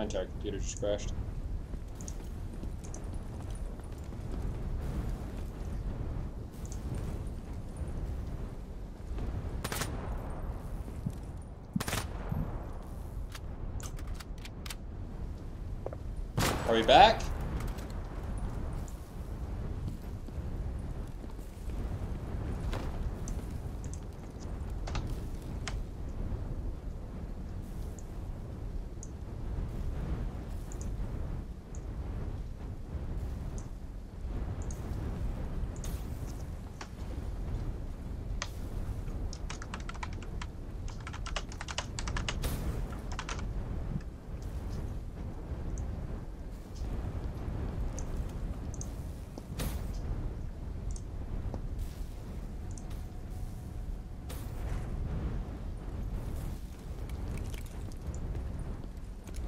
My entire computer just crashed. Are we back?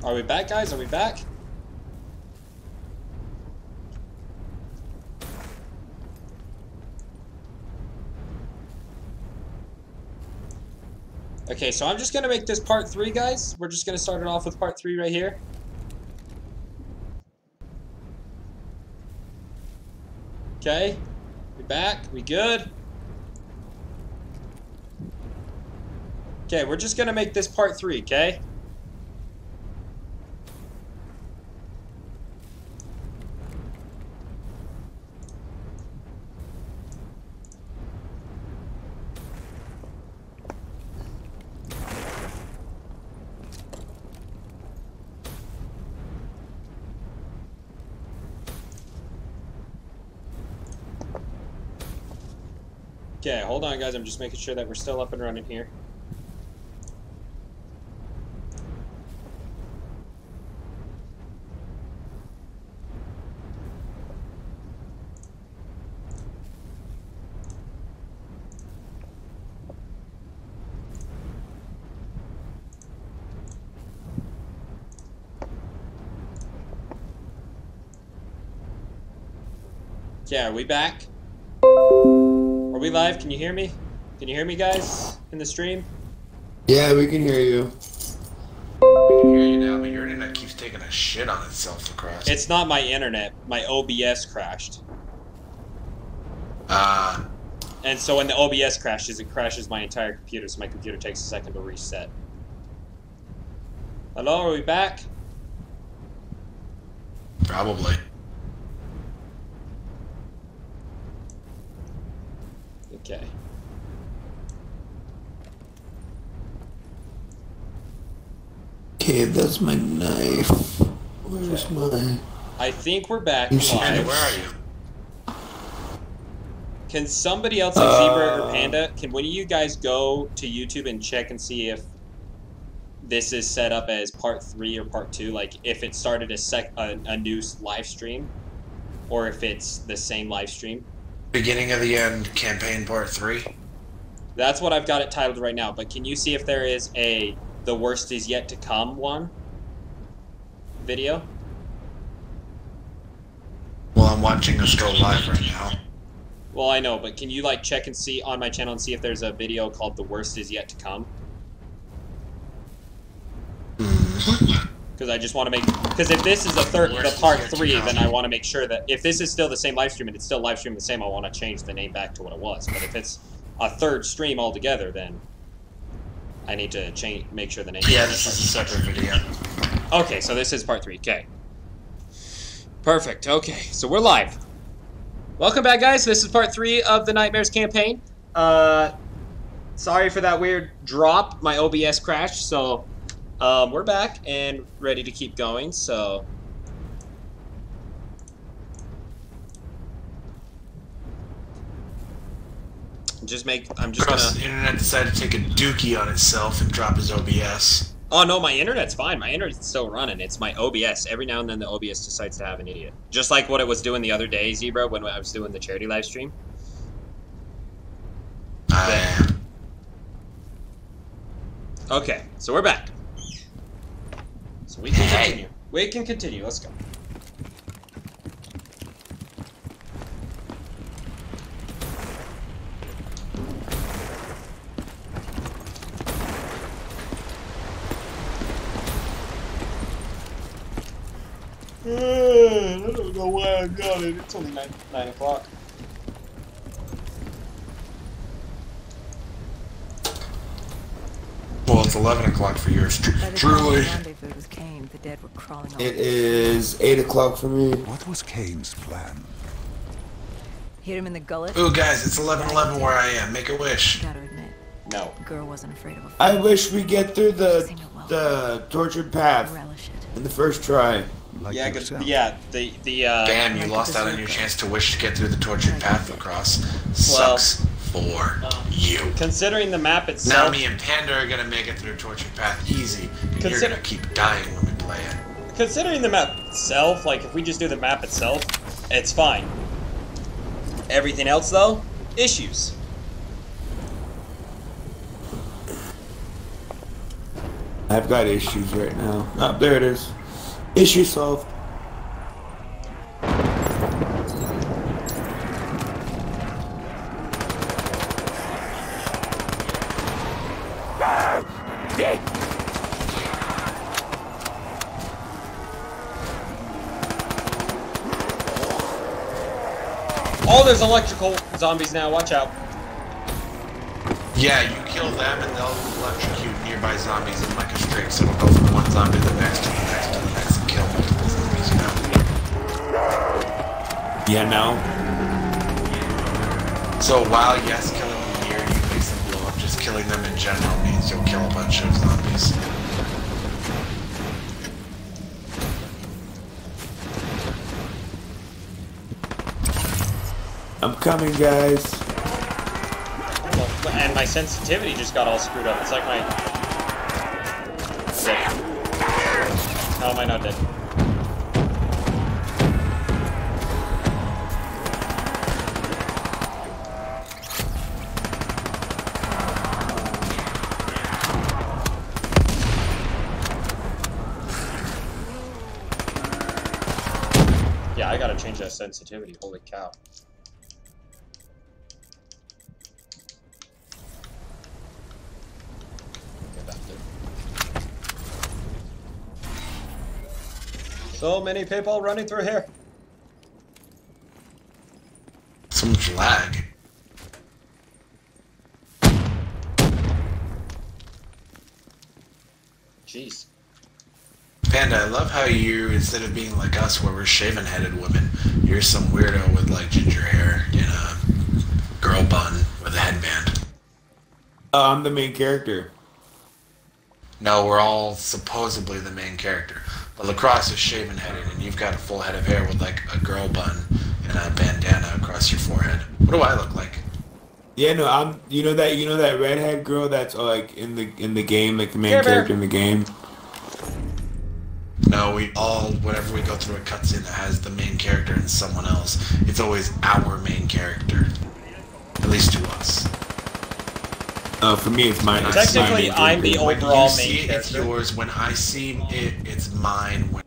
Are we back, guys? Are we back? Okay, so I'm just gonna make this part 3, guys. We're just gonna start it off with part 3 right here. Okay, we back? We good? Okay, we're just gonna make this part 3, okay? Okay, hold on, guys. I'm just making sure that we're still up and running here. Okay, are we back? Are we live? Can you hear me? Can you hear me, guys, in the stream? Yeah, we can hear you. We can hear you now, but your internet keeps taking a shit on itself across. It's not my internet. My OBS crashed. And so when the OBS crashes, it crashes my entire computer, so my computer takes a second to reset. Hello, are we back? Probably. Okay. Okay, that's my knife. Where's my... I think we're back Panda, live. where are you? Can somebody else, like Zebra or Panda, can one of you guys go to YouTube and check and see if this is set up as part 3 or part 2? Like, if it started a new live stream, or if it's the same live stream? Beginning of the end, campaign part 3. That's what I've got it titled right now, but can you see if there is a The Worst Is Yet to Come one video? Well, I'm watching us go live right now. Well, I know, but can you, like, check and see on my channel and see if there's a video called The Worst Is Yet to Come? Because I just want to make... Because if this is the part 3, then I want to make sure that... If this is still the same live stream and it's still live streaming the same, I want to change the name back to what it was. But if it's a third stream altogether, then I need to make sure the name... Yeah, this is a separate video. Okay, so this is part 3. Okay. Perfect. Okay, so we're live. Welcome back, guys. This is part 3 of the Nightmares campaign. Sorry for that weird drop. My OBS crashed, so we're back and ready to keep going. So I'm just gonna... The internet decided to take a dookie on itself and drop his OBS. Oh no, my internet's fine. My internet's still running. It's my OBS. Every now and then the OBS decides to have an idiot. Just like what it was doing the other day, Zebra, when I was doing the charity live stream. Okay, so we're back. So we can continue. We can continue. Let's go. don't know why I got it. It's only 9 o'clock. Well, it's 11 o'clock for yours. By the time Truly. the rendezvous was Kane, the dead were crawling all It is 8 o'clock for me. What was Kane's plan? Hit him in the gullet. Ooh, guys, it's 11:11 where I am. Make a wish. Gotta admit, No. the girl wasn't afraid of a I wish we get through the tortured I path relish it. in the first try. Like Yeah, yourself. yeah. Damn, you lost out on your chance to wish to get through the tortured path across. Sucks for you. Considering the map itself. Now me and Panda are gonna make it through the tortured path easy, and you're Consider- gonna keep dying when we play it. Considering the map itself, like if we just do the map itself, it's fine. Everything else though, issues. I've got issues right now. Oh, there it is. Issue solved. Oh, there's electrical zombies now. Watch out. Yeah, you kill them and they'll electrocute nearby zombies in like a streak, so it'll go from one zombie to the next to the next to the next and kill multiple zombies, you know? Yeah, no. So while, yes, killing them near you makes them blow up, just killing them in general means you'll kill a bunch of zombies. I'm coming, guys. Well, and my sensitivity just got all screwed up. It's like my... Dead. How am I not dead? Yeah, I gotta change that sensitivity. Holy cow. So many people running through here. So much lag. Jeez. Panda, I love how you, instead of being like us where we're shaven-headed women, you're some weirdo with like ginger hair in a girl bun with a headband. I'm the main character. No, we're all supposedly the main character. But Lacrosse is shaven-headed, and you've got a full head of hair with like a girl bun and a bandana across your forehead. What do I look like? Yeah, no, I'm. You know that redhead girl that's like in the game, like the main Care Bear. character in the game. No, we all, whenever we go through a cutscene that has the main character and someone else, it's always our main character. At least to us. For me, it's mine. It's Technically, my main I'm the character. When overall you main see it, it's character. yours. When I see it, it's mine. When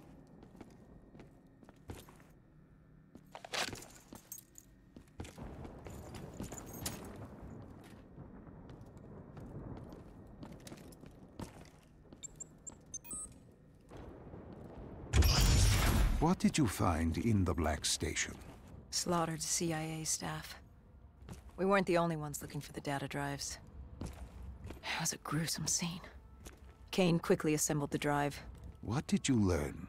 What did you find in the Black Station? Slaughtered CIA staff. We weren't the only ones looking for the data drives. It was a gruesome scene. Kane quickly assembled the drive. What did you learn?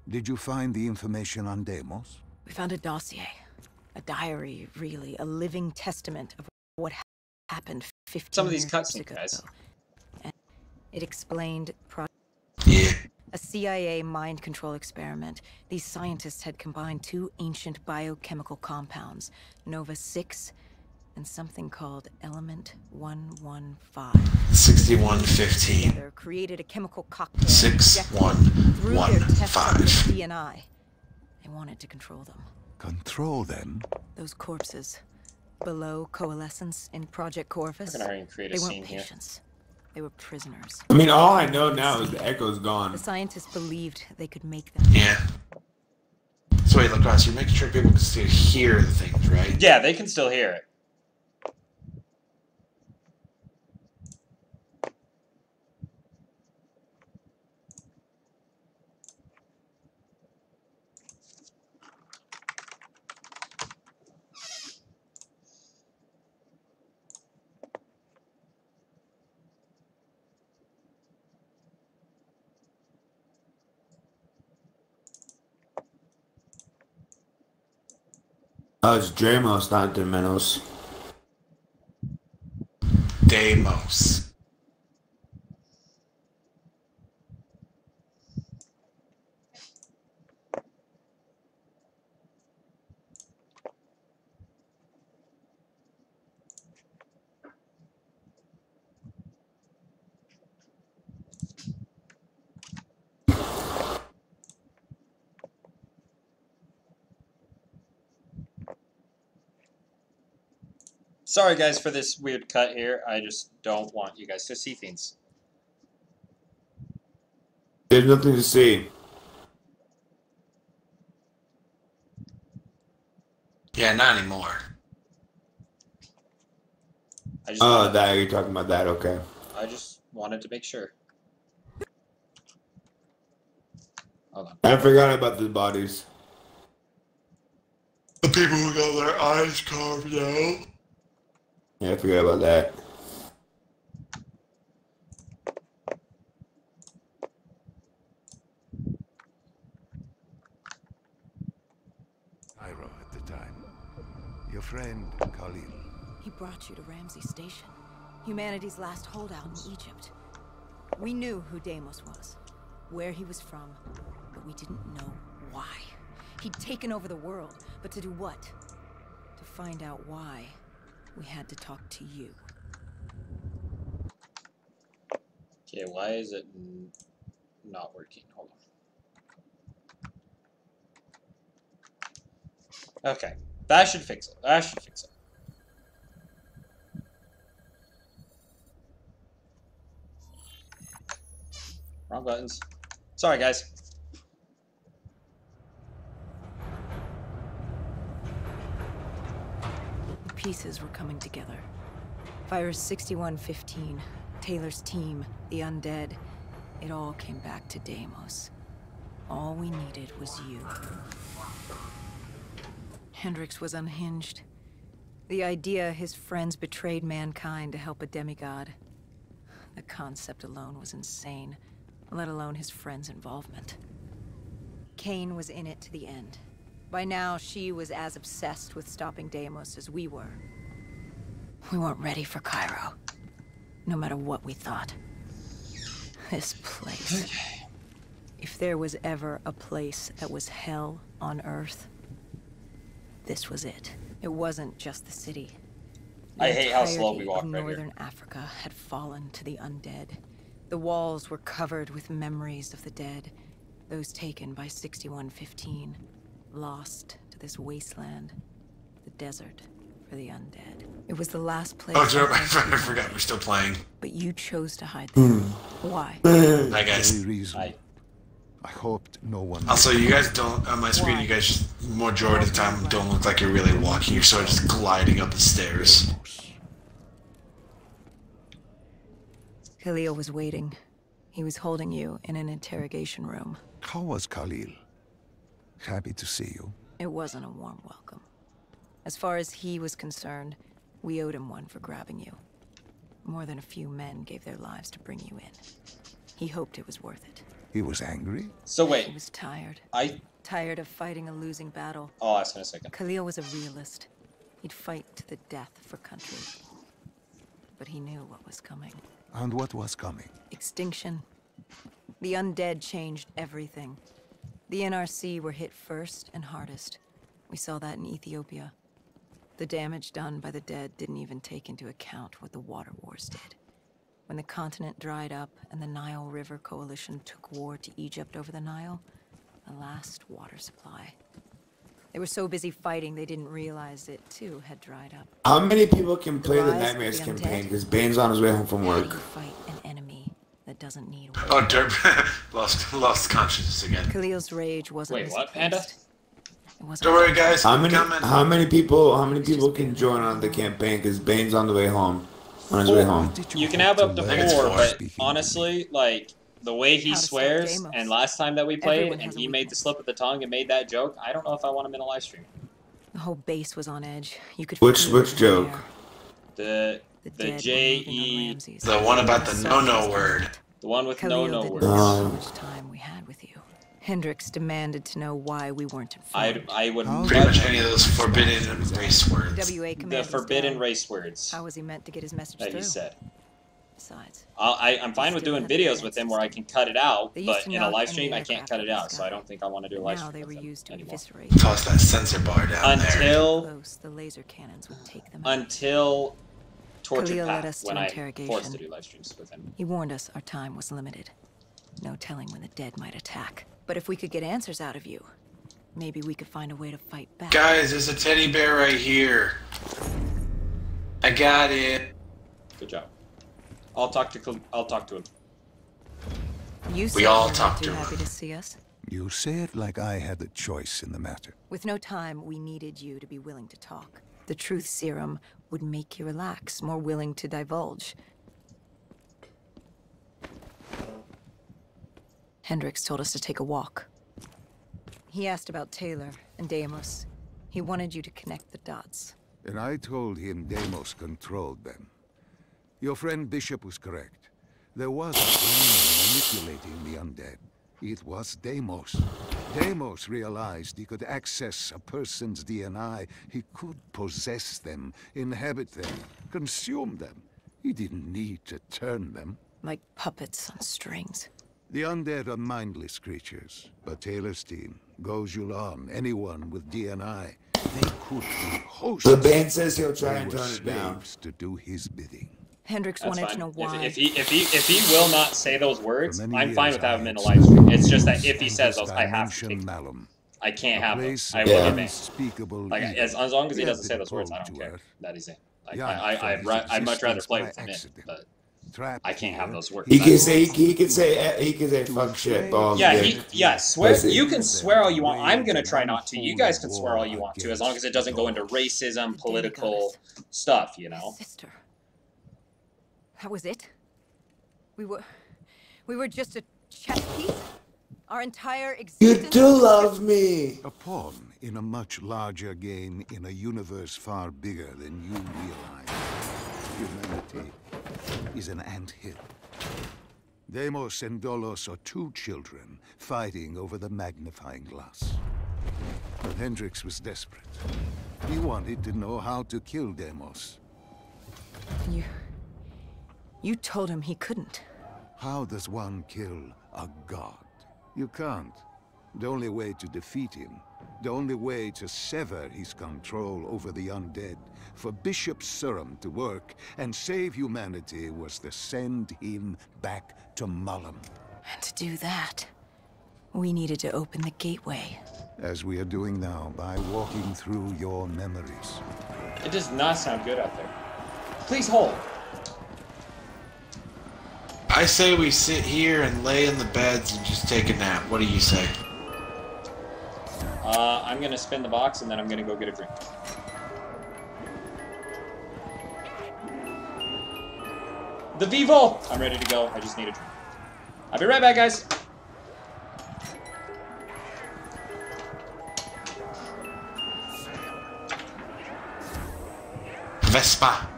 Did you find the information on Deimos? We found a dossier. A diary, really. A living testament of what happened 15 Some of these years cutscenes, ago. guys. And it explained yeah, a CIA mind control experiment. These scientists had combined two ancient biochemical compounds, Nova 6 and something called Element 115. 6115. Together, created a chemical cocktail. 6115. Through their test subject DNI. They wanted to control them. Control them? Those corpses, below coalescence in Project Corvus, We're gonna hurry and create a they scene weren't here. patients. They were prisoners. I mean, all I know now is the echo's gone. The scientists believed they could make them. Yeah. So wait, Lacrosse, you're making sure people can still hear the things, right? Yeah, they can still hear it. Oh, it's Dramos, not Demenos. Deimos. Sorry, guys, for this weird cut here. I just don't want you guys to see things. There's nothing to see. Yeah, not anymore. Oh, that you're talking about that? Okay. I just wanted to make sure. Hold on. I forgot about the bodies. The people who got their eyes carved out. Yeah, I forgot about that. Cairo at the time. Your friend, Khalil. He brought you to Ramsey Station, humanity's last holdout in Egypt. We knew who Deimos was, where he was from, but we didn't know why. He'd taken over the world, but to do what? To find out why, we had to talk to you. Okay, why is it not working? Hold on. Okay, that should fix it. That should fix it. Wrong buttons. Sorry, guys. The pieces were coming together. Virus 6115, Taylor's team, the undead. It all came back to Deimos. All we needed was you. Hendricks was unhinged. The idea his friends betrayed mankind to help a demigod. The concept alone was insane, let alone his friend's involvement. Kane was in it to the end. By now, she was as obsessed with stopping Deimos as we were. We weren't ready for Cairo, no matter what we thought. This place. Okay. If there was ever a place that was hell on Earth, this was it. It wasn't just the city. The I hate how slow we entirety walk of right here. Northern Africa had fallen to the undead. The walls were covered with memories of the dead, those taken by 6115, lost to this wasteland, the desert for the undead. It was the last place. Oh, Joe, on I Earth we forgot wanted. we're still playing. But you chose to hide them. Why? Hi, guys. Very reason. I I hoped no one. Also, you guys don't, on my screen, you guys just, majority of the time, don't look like you're really walking. You're sort of just gliding up the stairs. Khalil was waiting. He was holding you in an interrogation room. How was Khalil? Happy to see you. It wasn't a warm welcome. As far as he was concerned, we owed him one for grabbing you. More than a few men gave their lives to bring you in. He hoped it was worth it. He was angry. So He wait, was tired. I Tired of fighting a losing battle. I'll ask in a second. Khalil was a realist. He'd fight to the death for country. But he knew what was coming. And what was coming? Extinction. The undead changed everything. The NRC were hit first and hardest. We saw that in Ethiopia. The damage done by the dead didn't even take into account what the water wars did. When the continent dried up and the Nile River Coalition took war to Egypt over the Nile, the last water supply. They were so busy fighting they didn't realize it too had dried up. How many people can play the rise of Nightmares the campaign? undead. Because Bane's on his way home from How do work. you fight an enemy that doesn't need Oh, war? Derp lost consciousness again. Khalil's rage wasn't Wait, what, Panda? misplaced. It wasn't. Don't worry, guys. How many? Coming. How many people can join on the campaign? Because Bane's on the way home. On his way home. Did You can hope have up to I think it's 4, four. but Speaking honestly, like, the way he How to stop swears, Deimos. and last time that we played, Everyone and has a he made the weakness. slip of the tongue and made that joke, I don't know if I want him in a live stream. The whole base was on edge. You could Which feel it in the joke? air. The The the dead were moving on J-E, Ramses. The one about the The no-no soldiers word. panicked. the one with Khalil no didn't word. know how Oh. much time we had with you. Hendricks demanded to know why we weren't informed. I would Pretty much any of those forbidden race words. WA command the was forbidden down. race words How was he meant to get his message that through? he said. Besides, I'm fine with still doing had the videos with him where I can cut it out, They used but to in a knock live enemy stream I can't aircraft cut out it of the out, so sky. I don't think I want to do a live now stream they with were him used to anymore. eviscerate. Toss that sensor bar down there. Close, the laser cannons would take them out. Until Torture Khalil led us Path, to when I'm interrogation. forced to do live streams with him. He warned us our time was limited. No telling when the dead might attack. But if we could get answers out of you, maybe we could find a way to fight back. Guys, there's a teddy bear right here. I got it. Good job. I'll talk to him. You We said all you were talked too to happy him. to see us. You say it like I had a choice in the matter. With no time, we needed you to be willing to talk. The truth serum would make you relax, more willing to divulge. Hendricks told us to take a walk. He asked about Taylor and Deimos. He wanted you to connect the dots. And I told him Deimos controlled them. Your friend Bishop was correct. There was a brain manipulating the undead. It was Deimos. Deimos realized he could access a person's DNA. He could possess them, inhabit them, consume them. He didn't need to turn them. Like puppets on strings. The undead are mindless creatures, but Taylor's team, Gojulan, anyone with DNI, they could be hosts. The band says he'll try They and were turn it down. slaves to do his bidding. Hendricks That's wanted fine. to know why. If he will not say those words, For many I'm fine years, with having him in I a had live stream. It's just that seen if he says those, I have to Dimension take them. Malum, I can't a have them. place I of will get banned. unspeakable Like evil. as long as he We doesn't have say been those words, I pulled don't to care. earth. That is it. Like, Young I'd much rather existence play by with him, accident. but Trapped I can't have here, those words. He I- can say fuck shit balls. Swear. Pussy. You can swear all you want. I'm gonna try not to. You guys can swear all you want to, as long as it doesn't go into racism, political stuff. You know. Sister. That was it? We were just a chess piece? Our entire You existence? do love me. a pawn in a much larger game in a universe far bigger than you realize. Humanity is an anthill. Deimos and Dolos are two children fighting over the magnifying glass. But Hendricks was desperate. He wanted to know how to kill Deimos. You told him he couldn't. How does one kill a god? You can't. The only way to defeat him, the only way to sever his control over the undead, for Bishop Serum to work and save humanity, was to send him back to Malum. And to do that, we needed to open the gateway. As we are doing now by walking through your memories. It does not sound good out there. Please hold. I say we sit here and lay in the beds and just take a nap. What do you say? I'm gonna spin the box and then I'm gonna go get a drink. The Vivo! I'm ready to go. I just need a drink. I'll be right back, guys. Vespa.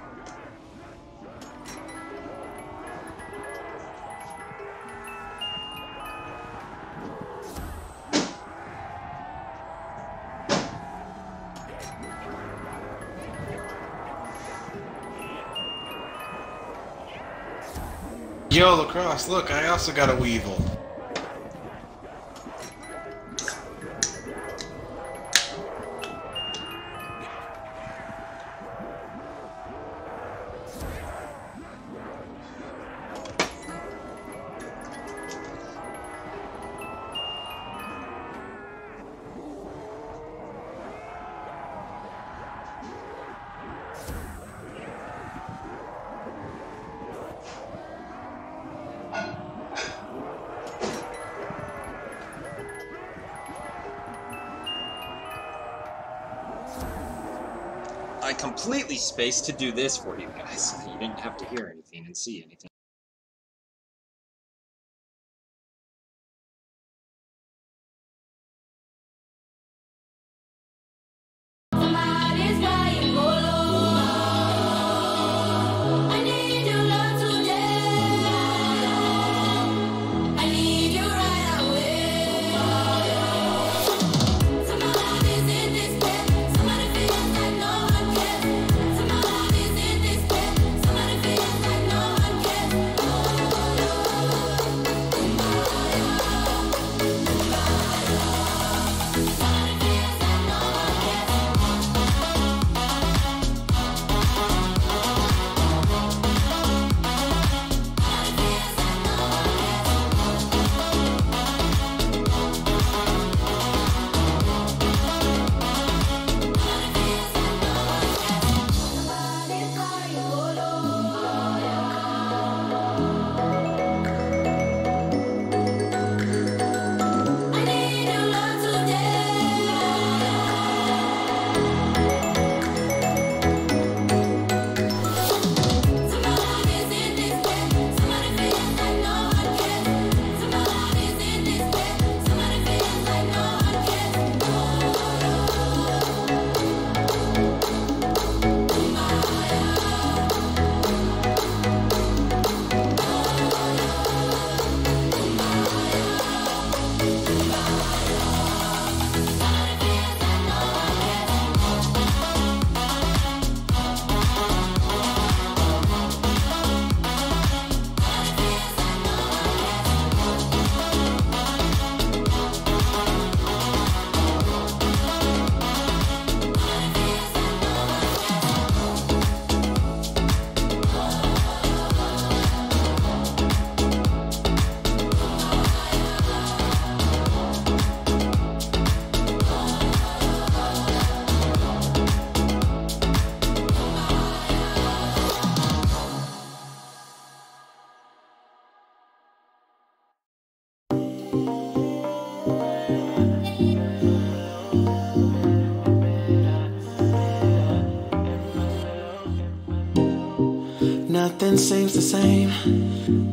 Yo, Lacrosse, look, I also got a Weevil. I completely spaced to do this for you guys. You didn't have to hear anything and see anything. Nothing seems the same.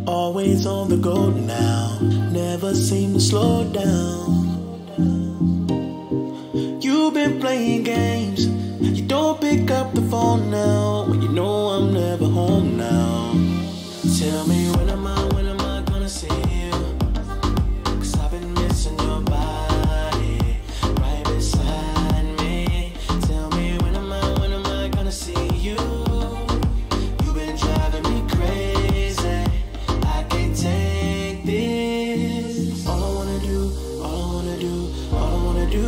Always on the go now. Never seem to slow down. You've been playing games. You don't pick up the phone now. When you know I'm never home now. Tell me when am I gonna see you? 'Cause I've been missing your body right beside me. Tell me when am I gonna see you? You've been driving me crazy. I can't take this. All I wanna do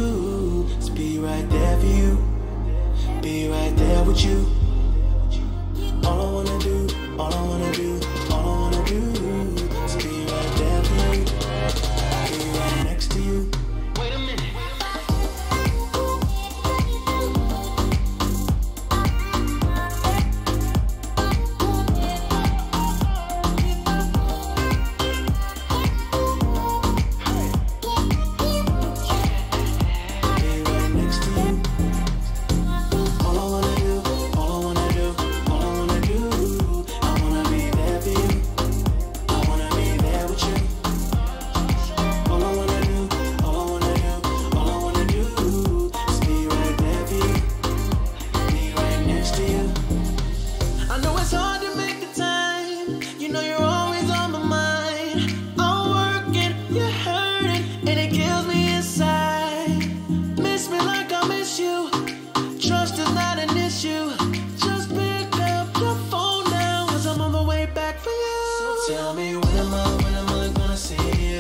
is be right there for you. Be right there with you. All I wanna do is be right there for you. Be right next to you. Wait a minute. Tell me when am I gonna see you?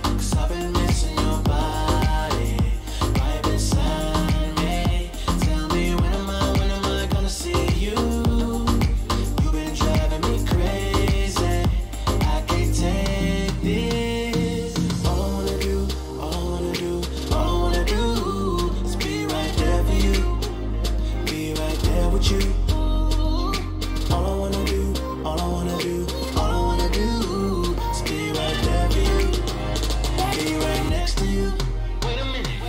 'Cause I've been missing your body right beside me. Tell me when am I gonna see you? You've been driving me crazy. I can't take this. All I wanna do is be right there for you. Be right there with you. All I wanna do is be right there for you. Be right next to you. Wait a minute.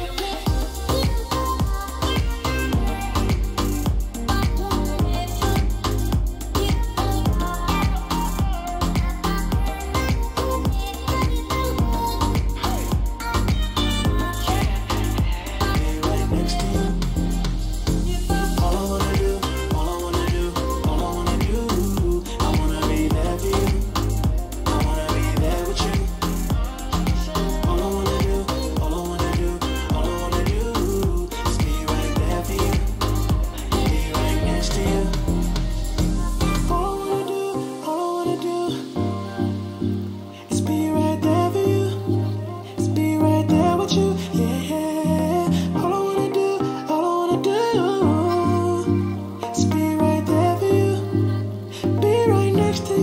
Be right next to you. All I wanna do, I wanna be there for you. I wanna be there with you. All I wanna do is be right there for you. Be right next to you. All I wanna do is be right there for you. Is be right there with you. Yeah. All I wanna do is be right there for you. Be right next to you.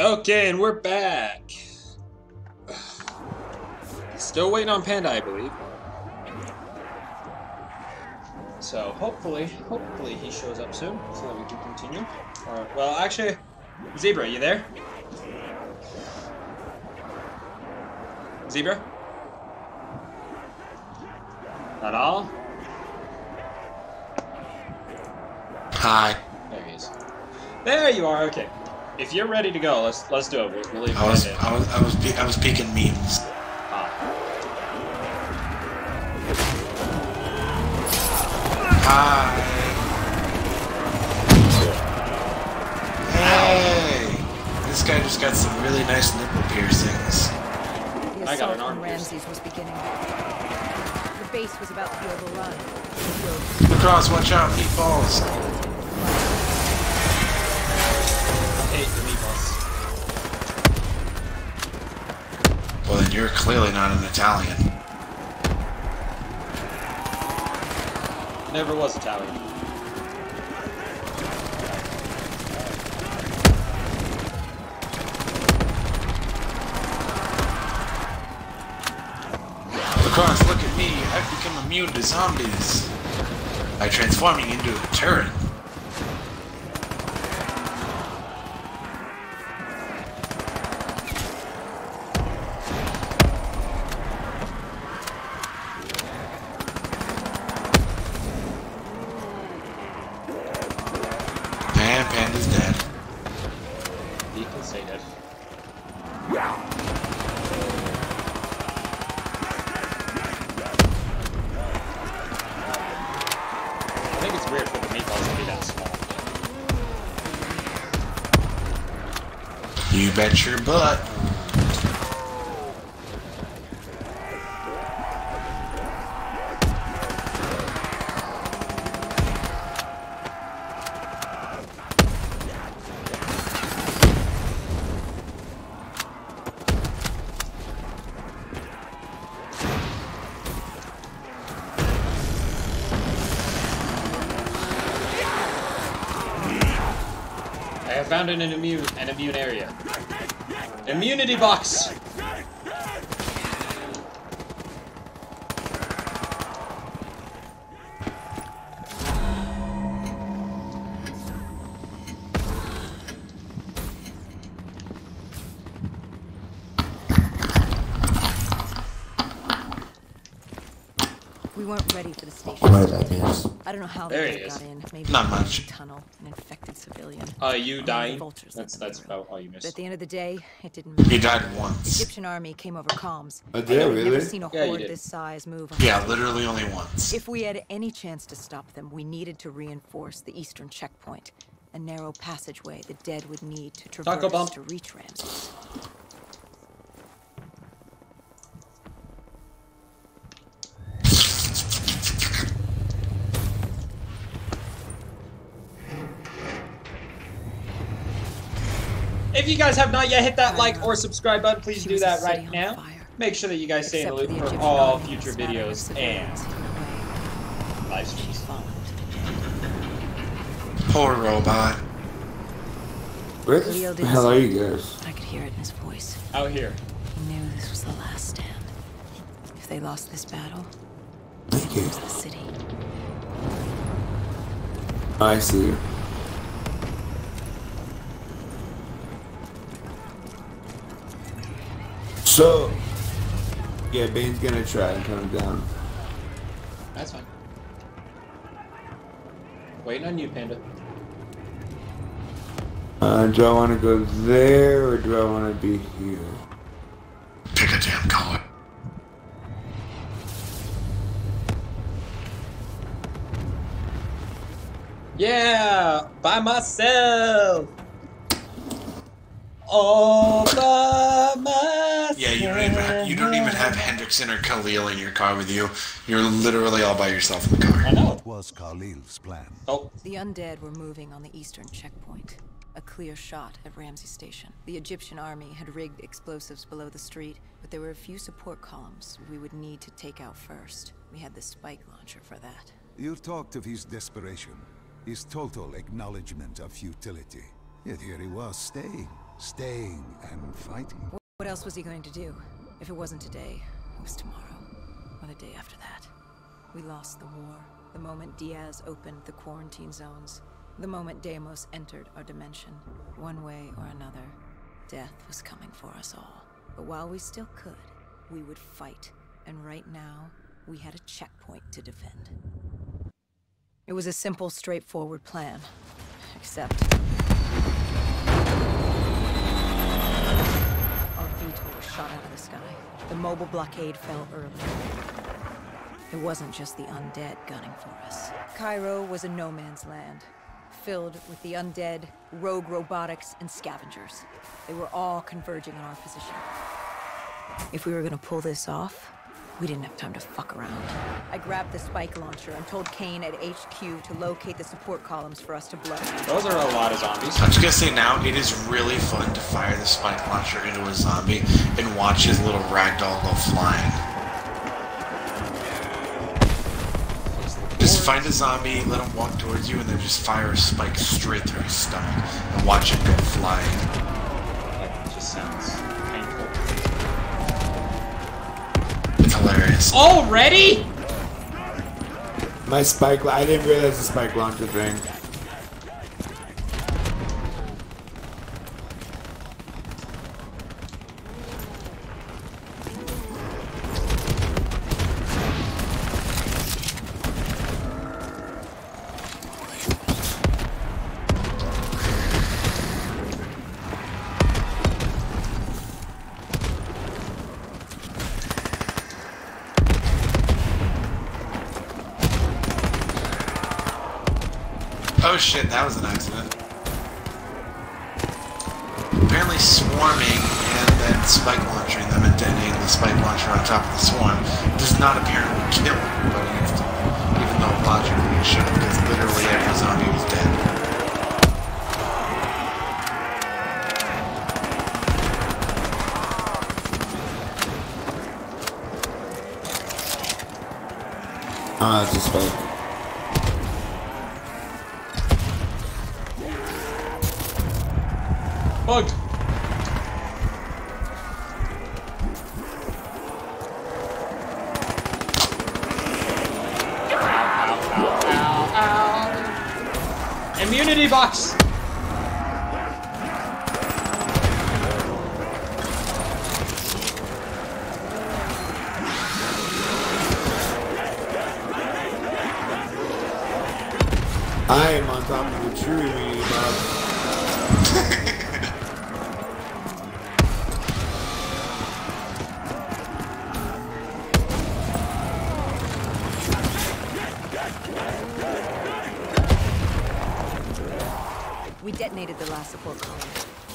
Okay, and we're back. Still waiting on Panda, I believe. So hopefully he shows up soon, so that we can continue. Well, actually, Zebra, you there? Zebra? Not all? Hi. There he is. There you are. Okay. If you're ready to go, let's do it. We'll leave I was peeking memes. Hi. Hey! This guy just got some really nice nipple piercings. The I got an assault arm on Ramses was beginning. The base was about to be overrun. Cross, watch out, meatballs. Hate the meatballs. Well, then you're clearly not an Italian. Never was Italian. Cross, look at me. I've become immune to zombies by transforming into a turret. And Panda's dead. You can say that. I think it's weird for the meatballs to be that small. You bet your butt. I have found an immune area. Immunity box! We weren't ready for the station. Quite, I guess. I don't know how There they he is. got in. Maybe Not a much. tunnel, an infected civilian. You Or dying? maybe vultures let That's them through. about all you But at missed. the end of the day, it didn't matter. You died The once. Egyptian army came over comms. Oh, did I I'd really? never seen a Yeah, you horde did. this size move. Yeah, literally only once. If we had any chance to stop them, we needed to reinforce the eastern checkpoint. A narrow passageway the dead would need to Taco traverse Bump. to reach Ramses. If you guys have not yet hit that like or subscribe button, please She do was a that city right on now. fire. Make sure that you guys stay in the Except loop for the for Egyptian all army, future smattered of videos civilians and hidden away. live She streams. followed. Poor robot. Where Leo the didn't hell are say you guys? I could hear it in his voice. Out here. He knew this was the last stand. If they lost this battle, Okay. they'd lose the city. I see. So, yeah, Bane's gonna try and come down. That's fine. Waiting on you, Panda. Do I want to go there or do I want to be here? Pick a damn color. Yeah, by myself. All by myself. Yeah, you don't even have Hendrickson or Khalil in your car with you. You're literally all by yourself in the car. I know. What was Khalil's plan? Oh, The undead were moving on the eastern checkpoint. A clear shot at Ramses Station. The Egyptian army had rigged explosives below the street, but there were a few support columns we would need to take out first. We had the spike launcher for that. You talked of his desperation, his total acknowledgement of futility. Yet here he was, staying and fighting. What else was he going to do? If it wasn't today, it was tomorrow. Or the day after that. We lost the war. The moment Diaz opened the quarantine zones. The moment Deimos entered our dimension. One way or another, death was coming for us all. But while we still could, we would fight. And right now, we had a checkpoint to defend. It was a simple, straightforward plan. Except... our VTOL was shot out of the sky. The mobile blockade fell early. It wasn't just the undead gunning for us. Cairo was a no man's land, filled with the undead, rogue robotics, and scavengers. They were all converging on our position. If we were gonna pull this off, we didn't have time to fuck around. I grabbed the spike launcher and told Kane at HQ to locate the support columns for us to blow. Those are a lot of zombies. I'm just gonna say now, it is really fun to fire the spike launcher into a zombie and watch his little ragdoll go flying. Just find a zombie, let him walk towards you, and then just fire a spike straight through his stomach and watch him go flying. That just sounds painful. It's hilarious. Already? My spike. I didn't realize the spike launcher thing. Oh shit, that was an accident. Apparently swarming and then spike launching them and detonating the spike launcher on top of the swarm does not apparently kill everybody instantly, even though logically it should, because literally every zombie was dead. Ah, it's a spike. Bugged. Ow. Immunity box. I am on top of the true immunity box. We detonated the last support column.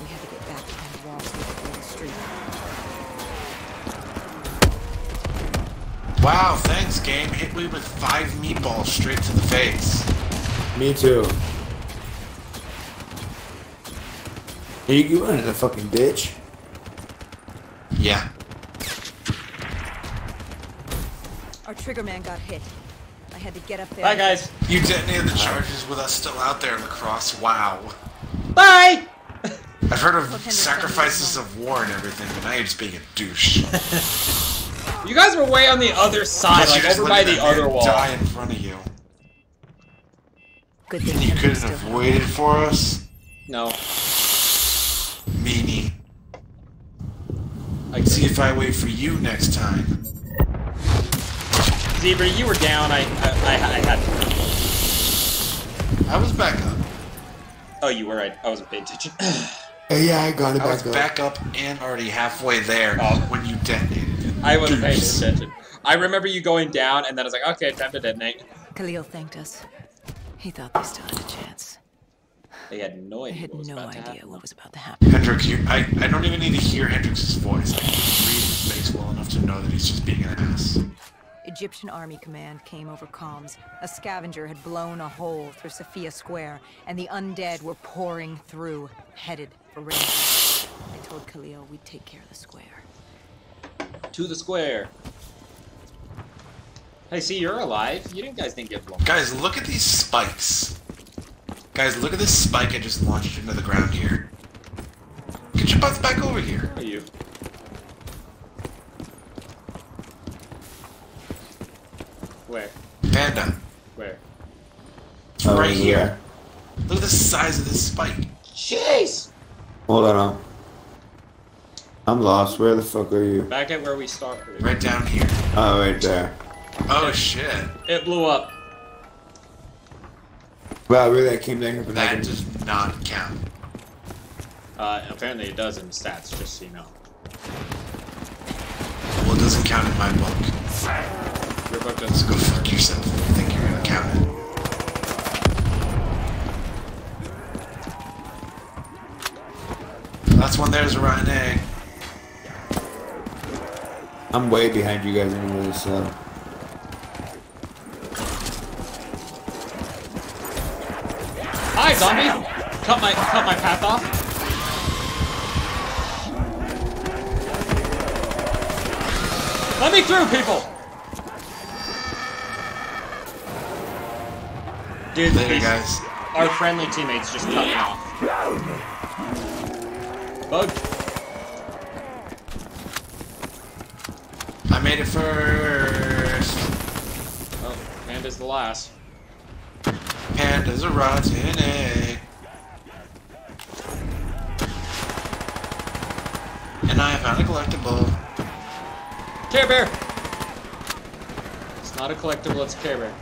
We had to get back behind the walls to get the street. Wow, thanks game. Hit me with 5 meatballs straight to the face. Me too. Hey, you went in the fucking ditch? Yeah. Our trigger man got hit. I had to get up there. Bye, guys. You detonated the charges with us still out there, Lacrosse. Wow. Bye. I've heard of sacrifices of war and everything, but now you're just being a douche. You guys were way on the other side, like over by the other wall. Die in front of you. Good thing You couldn't have waited for us? No. Meanie. I can see if I wait for you next time. Zebra, you were down. I had to. I was back up. Oh, you were. I wasn't paying attention. Yeah, I got it I was back up. back up and already halfway there Oh. when you detonated it. I wasn't paying attention. I remember you going down, and then I was like, okay, time to detonate. Khalil thanked us. He thought they still had a chance. They had no I idea had what was no about to idea happen. what was about to happen. Hendrix, I don't even need to hear Hendrix's voice. I can read his face well enough to know that he's just being an ass. Egyptian army command came over comms. A scavenger had blown a hole through Sophia Square, and the undead were pouring through, headed for Ranger. I told Khalil we'd take care of the square. To the square. Hey, see, you're alive. You guys didn't get blown. Guys, look at these spikes. Guys, look at this spike I just launched into the ground here. Get your butts back over here. Where are you? Where? Panda. Where? It's right yeah. here. Look at the size of this spike. Jeez! Hold on. I'm lost. Where the fuck are you? Back at where we started. Right down here. Oh, right there. Oh shit. It blew up. Wow, really? I came down here for That nothing. does not count. Apparently it does in stats, just so you know. Well, it doesn't count in my book. Your book Let's doesn't go fuck yourself. You think you're gonna count it? That's one there's a rotten egg. I'm way behind you guys anyway, so. Hi, zombie! Cut my path off. Let me through, people! Dude, Later, guys. Our friendly teammates just cut me off. Bug. I made it first. Oh, Panda's the last. Panda's a rotten egg. And I found a collectible. Care Bear! It's not a collectible, it's a Care Bear.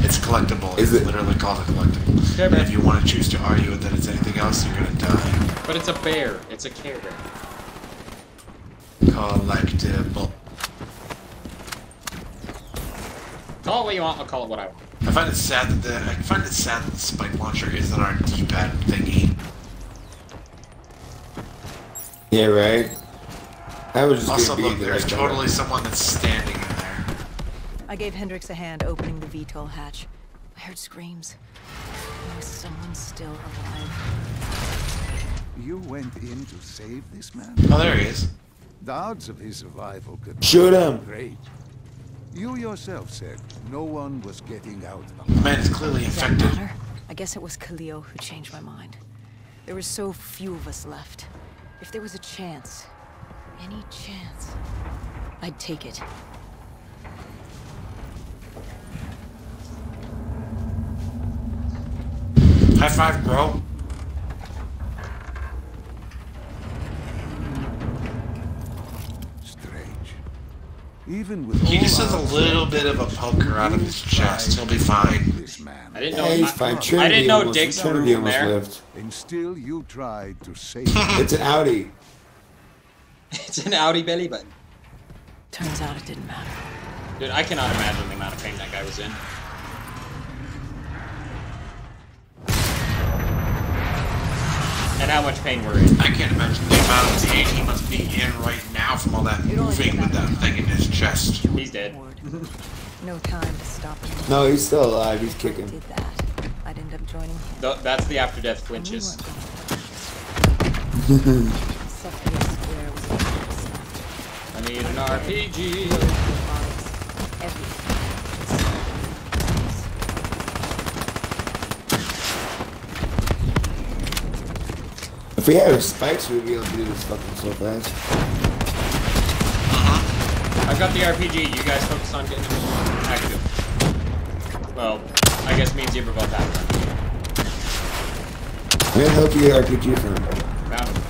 It's a collectible. Is It's it? literally called a collectible. Care And Bear. if you want to choose to argue that it's anything else, you're gonna die. But it's a bear. It's a Care Bear. Collectible. Call it what you want, I'll call it what I want. I find it sad that the spike launcher isn't our D-pad thingy. Yeah, right? I was just Also, gonna be look, there. there's like that. totally someone that's standing in there. I gave Hendrix a hand opening the VTOL hatch. I heard screams. There was someone still alive. You went in to save this man? Oh, there he is. The odds of his survival could Shoot be him. great. You yourself said no one was getting out The alive. man is clearly Does that infected. matter? I guess it was Khalil who changed my mind. There were so few of us left. If there was a chance, any chance, I'd take it. High five, bro. Strange. Even with He all just has odds, a little bit of a poker out of his chest. He'll be fine. this man. I didn't Yeah, know. he's fine. I Trinity didn't know almost, Dick's Trinity room almost there. lived. And still you tried to save him. It's an Audi. It's an Audi belly button. Turns out it didn't matter. Dude, I cannot imagine the amount of pain that guy was in. And how much pain we're in. I can't imagine the amount of pain he must be in right now from all that moving with that thing in his chest. He's dead. No time to stop him. No, he's still alive. He's If I kicking. did that, I'd end up joining him. That's the after-death And we flinches. weren't gonna touch this. Cephalus Square was a I need an RPG. robotics, everything. If we had spikes, we'd be able to do this fucking so fast. I've got the RPG. You guys focus on getting active. Well, I guess me and Zebra both have one. I'm gonna help you RPG from him. Found him.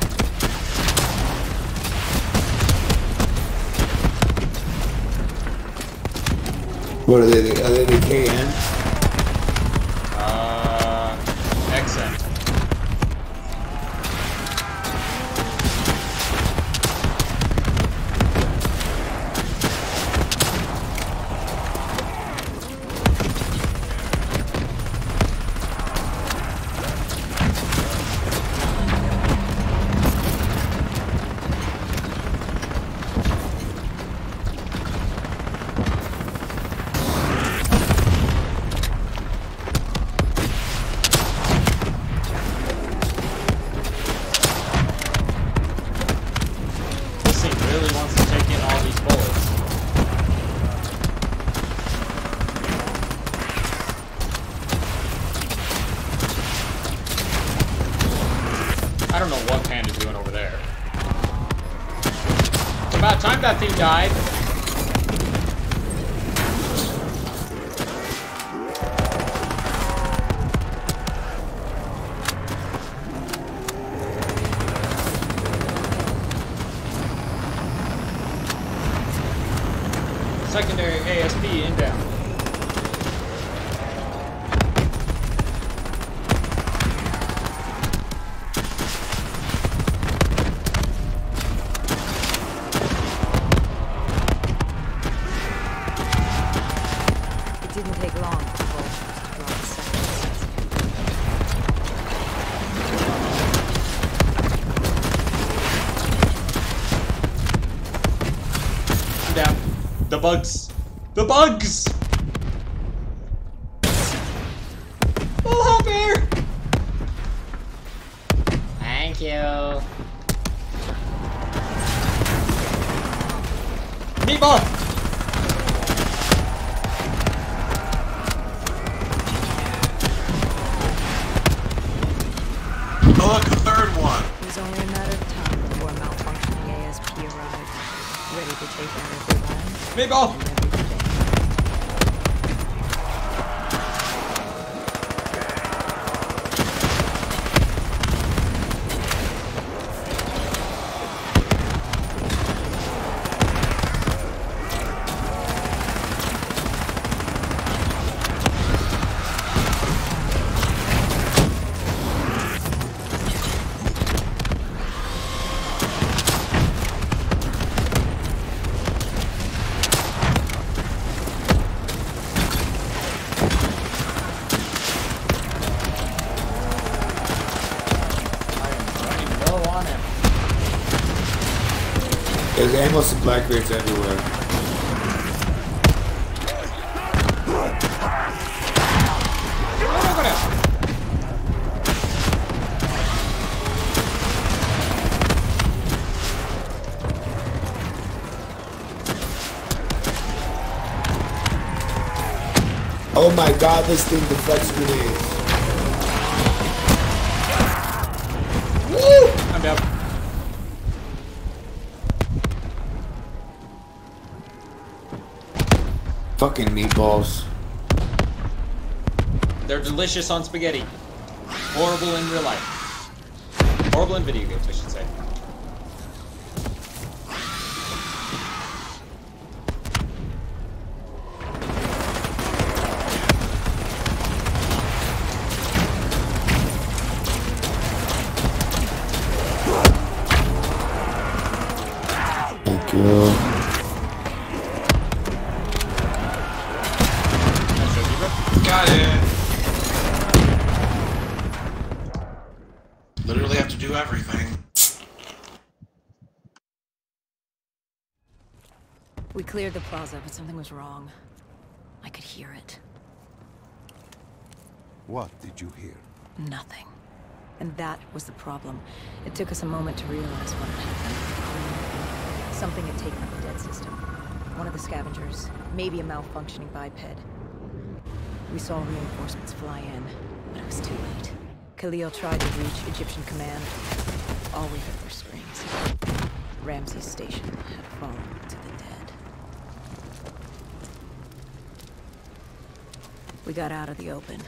What are they? Are they the KN? XN. This thing really wants to take in all these bullets. I don't know what Panda's doing over there. It's about time that thing died. Secondary ASP inbound. didn't take long for vultures to draw the second sight. I'm down. The bugs! The bugs! Full hop air! Thank you. Meatball! Oh, look, a third one. It was only a matter of time before a malfunctioning ASP arrived, ready to take out every land Meatball! and every day. There's ammo supply crates everywhere. Oh my god, this thing deflects grenades. I'm down. Fucking meatballs. They're delicious on spaghetti. Horrible in real life. Horrible in video games, I should say. Thank you. Got it. Literally have to do everything. We cleared the plaza, but something was wrong. I could hear it. What did you hear? Nothing. And that was the problem. It took us a moment to realize what had happened. Something had taken out the dead system. One of the scavengers, maybe a malfunctioning biped. We saw reinforcements fly in, but it was too late. Khalil tried to reach Egyptian command. All we heard were screams. Ramsey's station had fallen to the dead. We got out of the open.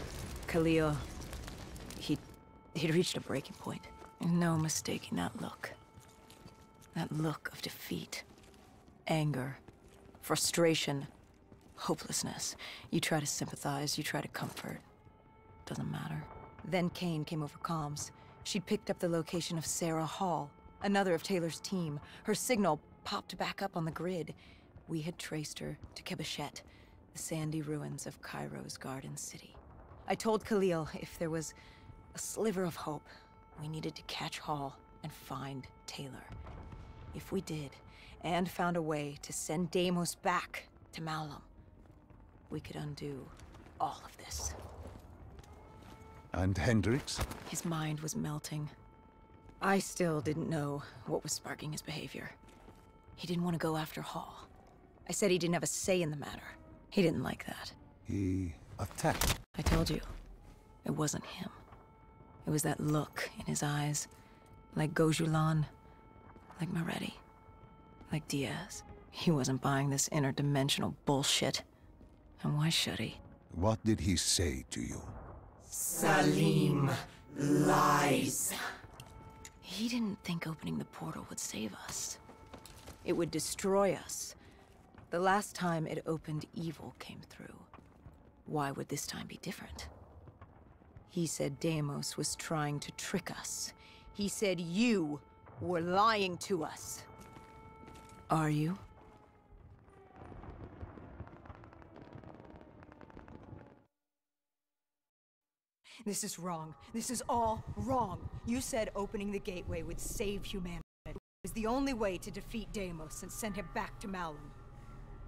Khalil, he'd reached a breaking point. No mistaking that look. That look of defeat, anger, frustration, hopelessness. You try to sympathize, you try to comfort. Doesn't matter. Then Kane came over comms. She'd picked up the location of Sarah Hall, another of Taylor's team. Her signal popped back up on the grid. We had traced her to Kebeshet, the sandy ruins of Cairo's Garden City. I told Khalil if there was a sliver of hope, we needed to catch Hall and find Taylor. If we did, and found a way to send Deimos back to Malum, we could undo all of this. And Hendricks? His mind was melting. I still didn't know what was sparking his behavior. He didn't want to go after Hall. I said he didn't have a say in the matter. He didn't like that. He attacked. I told you, it wasn't him. It was that look in his eyes, like Gojulan, like Moretti, like Diaz. He wasn't buying this interdimensional bullshit. And why should he? What did he say to you? Salim lies. He didn't think opening the portal would save us. It would destroy us. The last time it opened, evil came through. Why would this time be different? He said Deimos was trying to trick us. He said you were lying to us. Are you? This is wrong. This is all wrong. You said opening the gateway would save humanity. It was the only way to defeat Deimos and send him back to Malum.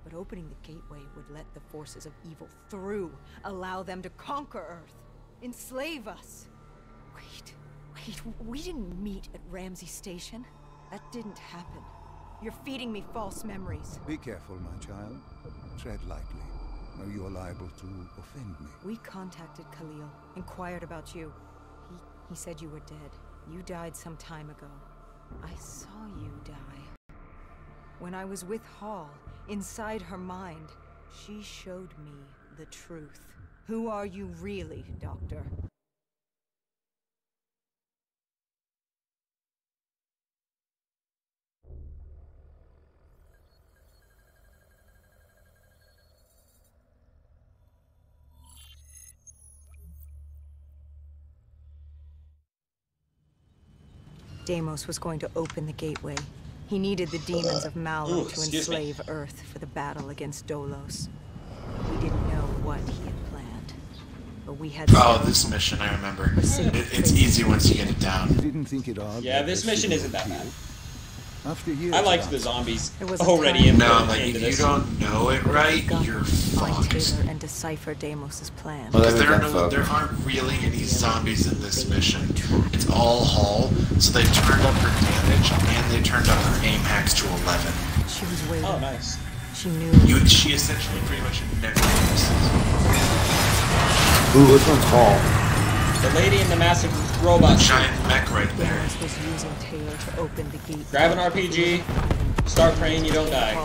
But opening the gateway would let the forces of evil through, allow them to conquer Earth, enslave us. Wait, we didn't meet at Ramsey Station. That didn't happen. You're feeding me false memories. Be careful, my child. Tread lightly, or you are liable to offend me. We contacted Khalil, inquired about you. He said you were dead. You died some time ago. I saw you die. When I was with Hall, inside her mind, she showed me the truth. Who are you really, Doctor? Deimos was going to open the gateway. He needed the demons of Malum to enslave Earth for the battle against Dolos. We didn't know what he had planned, but we had... Oh, this mission, I remember. It's easy once you get it down. You didn't think it odd? Yeah, this mission isn't that bad. After years I liked the zombies already in No, like, if you don't know it right, you're fucked. Taylor and decipher Deimos's plan. Well, there aren't really any zombies in this mission. It's all Hall, so they turned up her damage, and they turned up her aim hacks to 11. She was waiting. Oh, nice. She knew. She essentially pretty much never misses. Ooh, which one's Hall? The lady in the massive robot Giant mech right there. Deimos was using Taylor to open the gate. Grab an RPG, start praying you don't die.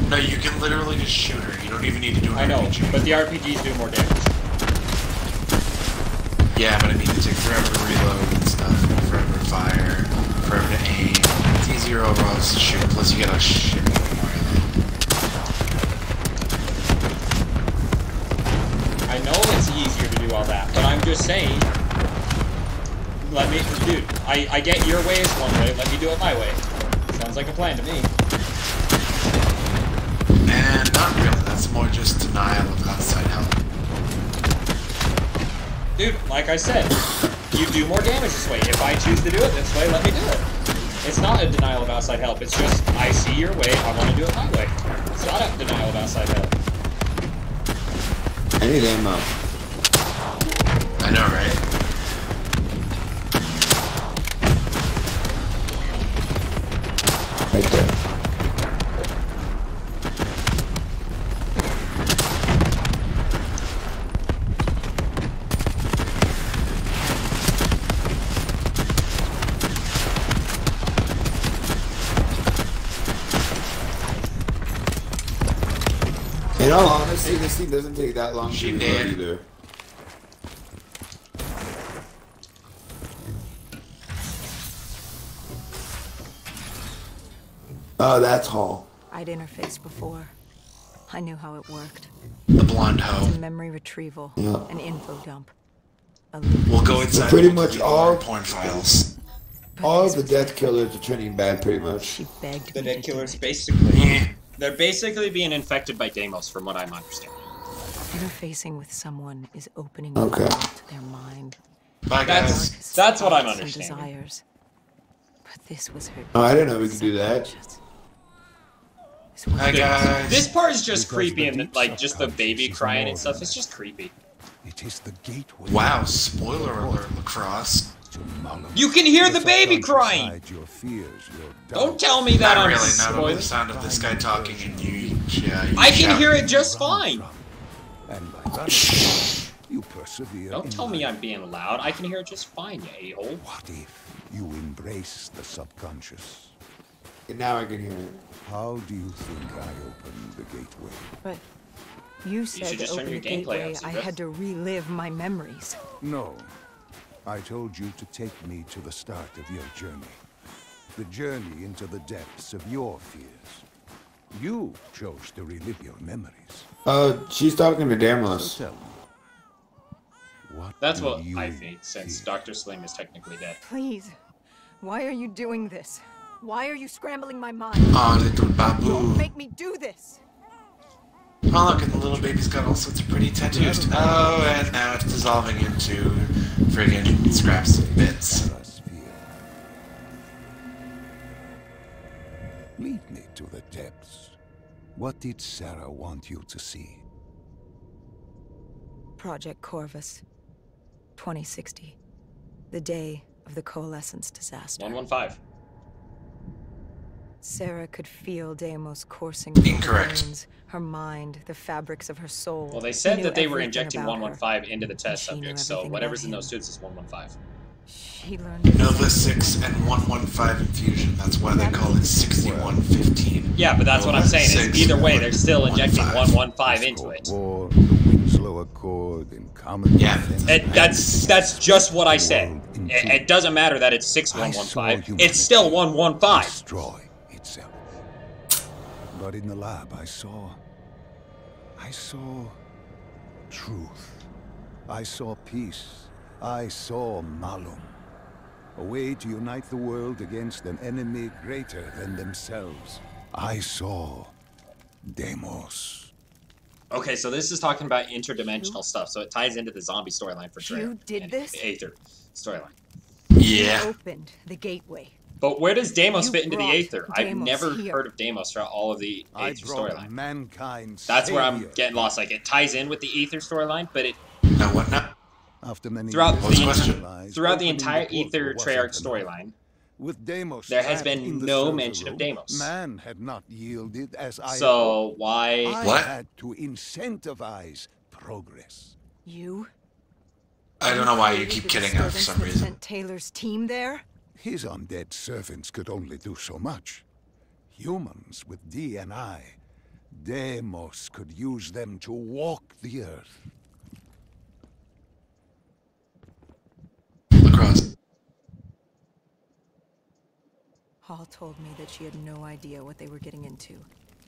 No, you can literally just shoot her. You don't even need to do an I know, RPG. but the RPGs do more damage. Yeah, but I mean, it takes forever to reload and stuff, forever to fire, forever to aim. It's easier overall to shoot, plus you get a shit more I know it's easier to do all that, but I'm just saying, dude, I get your way is one way, let me do it my way. Sounds like a plan to me. And not really, that's more just denial of outside help. Dude, like I said, you do more damage this way. If I choose to do it this way, let me do it. It's not a denial of outside help, it's just, I see your way, I want to do it my way. It's not a denial of outside help. I need ammo. I know, right? Right there. In all honesty, this thing doesn't take that long to reload either. Oh, that's Hall. I'd interfaced before. I knew how it worked. The blonde hoe. It's a memory retrieval, Yeah. an info dump. We'll go inside. Pretty and much delete all- porn files. All of the death killers are turning bad, pretty much. She begged The me dead to do killers it. basically, they're basically being infected by Deimos from what I'm understanding. Interfacing with someone is opening Okay. the door to their mind. Bye, guys. That's what I'm Thoughts and understanding. Desires. But this was her. Oh, I didn't know we could do that. subconscious. This was Hi, guys. This part is just Because creepy, the and deep like just the baby subconscious is crying more and stuff. than It's that. just creepy. It is the gateway. Wow, spoiler alert, Lacrosse. To Malum. You can hear the baby subconscious crying. hide your fears, your Don't doubts. tell me that Not I'm really, not over spoiling. the sound of this guy talking and you I can shout. hear it just fine. And by that, you persevere. Don't in tell me life. I'm being loud. I can hear it just fine, you a-hole. What if you embrace the subconscious? And now I can hear it. How do you think I opened the gateway? But you said should to just turn open your the gameplay gateway, up, I Zebra. had to relive my memories. No. I told you to take me to the start of your journey. The journey into the depths of your fears. You chose to relive your memories. She's talking to So Deimos. tell me. What That's do what you I think, since fear? Dr. Slim is technically dead. Please, why are you doing this? Why are you scrambling my mind? Oh, little Don't babu. make me do this! Oh, look, and the little baby's got all sorts of pretty tattoos. Oh, and now it's dissolving into friggin' scraps and bits. Lead me to the depths. What did Sarah want you to see? Project Corvus, 2060. The day of the Coalescence disaster. 115. Sarah could feel Deimos coursing through her Incorrect. veins, her mind, the fabrics of her soul. Well, they He said knew that they were everything injecting about her. 115 into the test She knew subject, so everything whatever's about in those him. suits is 115. She learned Nova 6 and 115 infusion. That's why they call it 6115. Yeah, but that's what I'm saying. Is either way, they're still injecting 115 into it. War, the Winslow Accord, in common Yeah. defense. That's just what I said. It doesn't matter that it's 6115. It's still 115. Destroy itself. But in the lab, I saw truth. I saw peace. I saw Malum. A way to unite the world against an enemy greater than themselves. I saw Deimos. Okay, so this is talking about interdimensional stuff, so it ties into the zombie storyline for Trey. You did this? The Aether storyline. Yeah. You opened the gateway. But where does Deimos You fit into the brought Aether? I've Deimos never here. heard of Deimos throughout all of the I Aether brought storyline. mankind. That's where I'm savior. getting lost. Like, it ties in with the Aether storyline, but it Now what now? After many Throughout years the- of lies, throughout the opening entire portal Aether wasn't Treyarch enough. storyline, With Deimos there has trapped been in the no server mention of room, Deimos. Man had not yielded as I so why? I What? had to incentivize progress. You? I don't know why you created keep the kidding her for disturbance some that reason. sent Taylor's team there? His undead servants could only do so much. Humans with D&I, Deimos could use them to walk the earth. Lacrosse. Hall told me that she had no idea what they were getting into,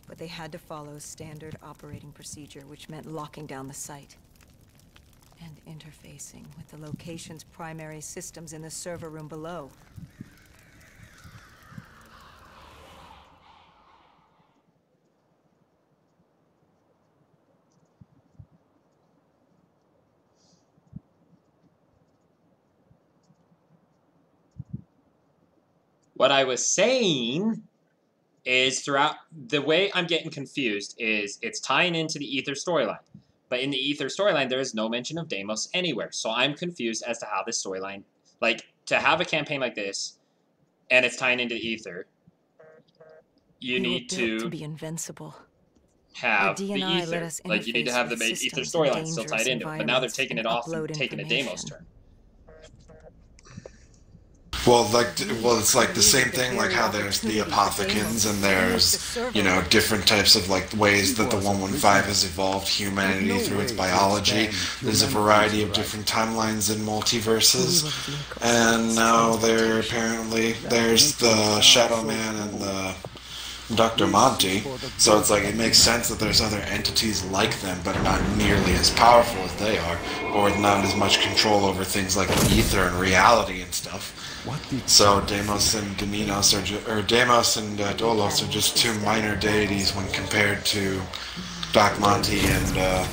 but they had to follow standard operating procedure, which meant locking down the site and interfacing with the location's primary systems in the server room below. What I was saying is throughout the way I'm getting confused is it's tying into the Aether storyline. But in the Aether storyline, there is no mention of Deimos anywhere. So I'm confused as to how this storyline, like, to have a campaign like this, and it's tying into Aether, you We were need built to be invincible. have Our the D&I let Aether. us Like, you need to interface have the with main Aether systems storyline in still tied dangerous into it. But now they're environments taking it and off and upload taking a Deimos information. turn. Well, it's like the same thing, like how there's the apothecans and there's, you know, different types of, like, ways that the 115 has evolved humanity through its biology. There's a variety of different timelines and multiverses, and now there's the Shadow Man and the Dr. Monty, so it's like it makes sense that there's other entities like them, but not nearly as powerful as they are, or with not as much control over things like ether and reality and stuff. So Deimos and Deimos Deimos and Dolos are just two minor deities when compared to Doc Monty and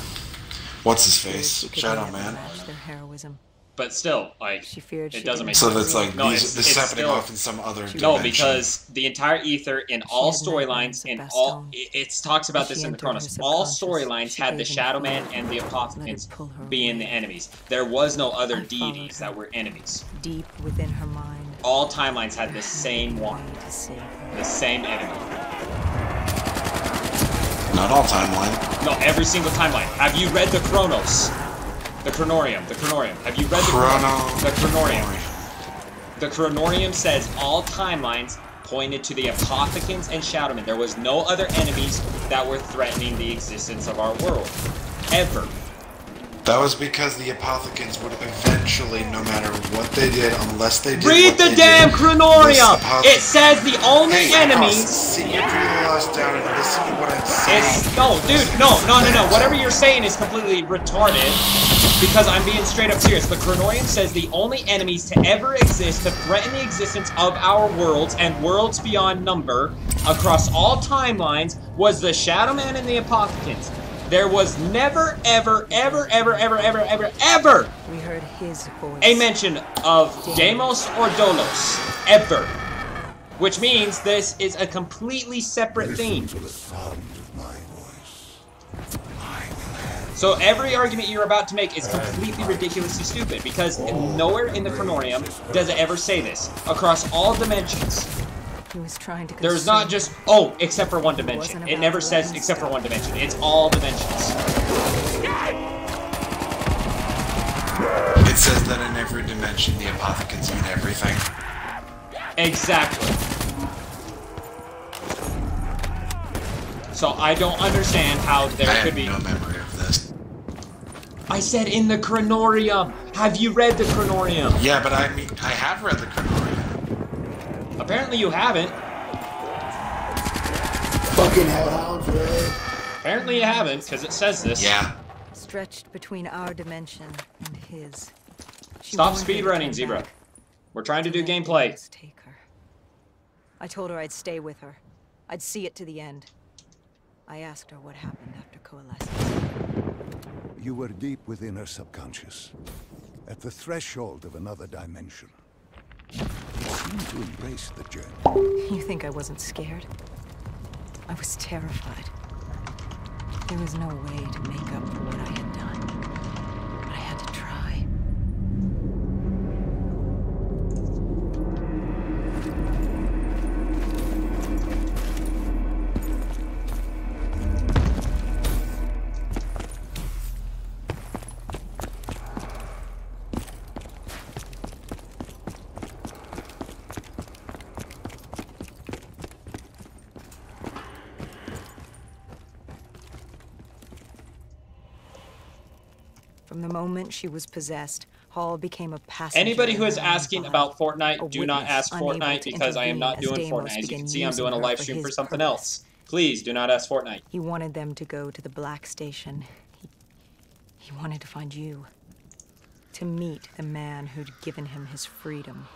what's his face, Shadow Man. Match their heroism. But still, like, She feared it she doesn't didn't make So sense. that's like No, this is it's happening still- off in some other dimension. No, because the entire Aether in all had nightmares storylines, of in Bastone. all, it talks about As this she in the entered her Chronos. All subconscious, storylines she had the gave in Shadow to Man fear. and the Let it Apothecans pull her being the away. enemies. There was no other I followed deities her. that were enemies. Deep within her mind. All timelines had the same one, Way to save her. the same enemy. Not all timeline. No, every single timeline. Have you read the Chronos? The Chronorium. Have you read the Chronorium? The Chronorium says all timelines pointed to the Apothecans and Shadowmen. There was no other enemies that were threatening the existence of our world. Ever. That was because the Apothecans would eventually, no matter what they did, unless they did Read what the they damn did, Chronorium! this It says the only Hey, enemies... sit your pretty ass down and listen to what I'm saying. No, dude, no. Whatever you're saying is completely retarded. Because I'm being straight up serious. The Chronorium says the only enemies to ever exist to threaten the existence of our worlds and worlds beyond number across all timelines was the Shadow Man and the Apothecans. There was never, ever, ever, ever, ever, ever, ever, ever We heard his voice. a mention of Deimos or Dolos. Ever. Which means this is a completely separate theme. Listen to the sound of my voice. So every argument you're about to make is completely ridiculously stupid because nowhere in the Chronorium does it ever say this. Across all dimensions. He was trying to There's not just, oh, except for one dimension. It never says except for one dimension. It's all dimensions. It says that in every dimension the apothecants eat everything. Exactly. So I don't understand how there could be... I have no memory of this. I said in the Chronorium. Have you read the Chronorium? Yeah, but I mean, I have read the Chronorium. Apparently you haven't. Fucking hellhounds, really? Apparently you haven't, because it says this. Yeah. Stretched between our dimension and his. Stop speedrunning, Zebra. We're trying to do gameplay. Take her. I told her I'd stay with her. I'd see it to the end. I asked her what happened after coalescence. You were deep within her subconscious, at the threshold of another dimension. You seemed to embrace the journey. You think I wasn't scared? I was terrified. There was no way to make up for what I had done. But I had to try. From the moment she was possessed, Hall became a passenger. Anybody who is in her asking body, about a Fortnite, do not witness ask unable Fortnite to because I am not intervene doing as Fortnite. Deimos As you can began see, I'm using doing a her live for stream for his something purpose. else. Please do not ask Fortnite. He wanted them to go to the Black Station. He wanted to find you. To meet the man who'd given him his freedom.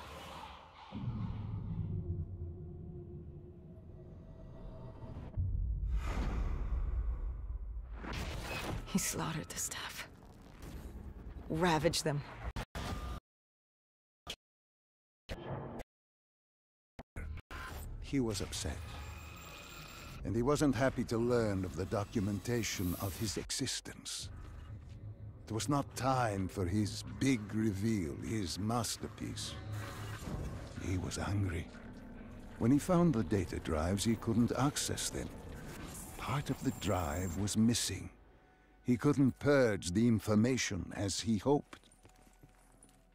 He slaughtered the staff. Ravaged them. He was upset. And he wasn't happy to learn of the documentation of his existence. It was not time for his big reveal, his masterpiece. He was angry. When he found the data drives, he couldn't access them. Part of the drive was missing. He couldn't purge the information as he hoped.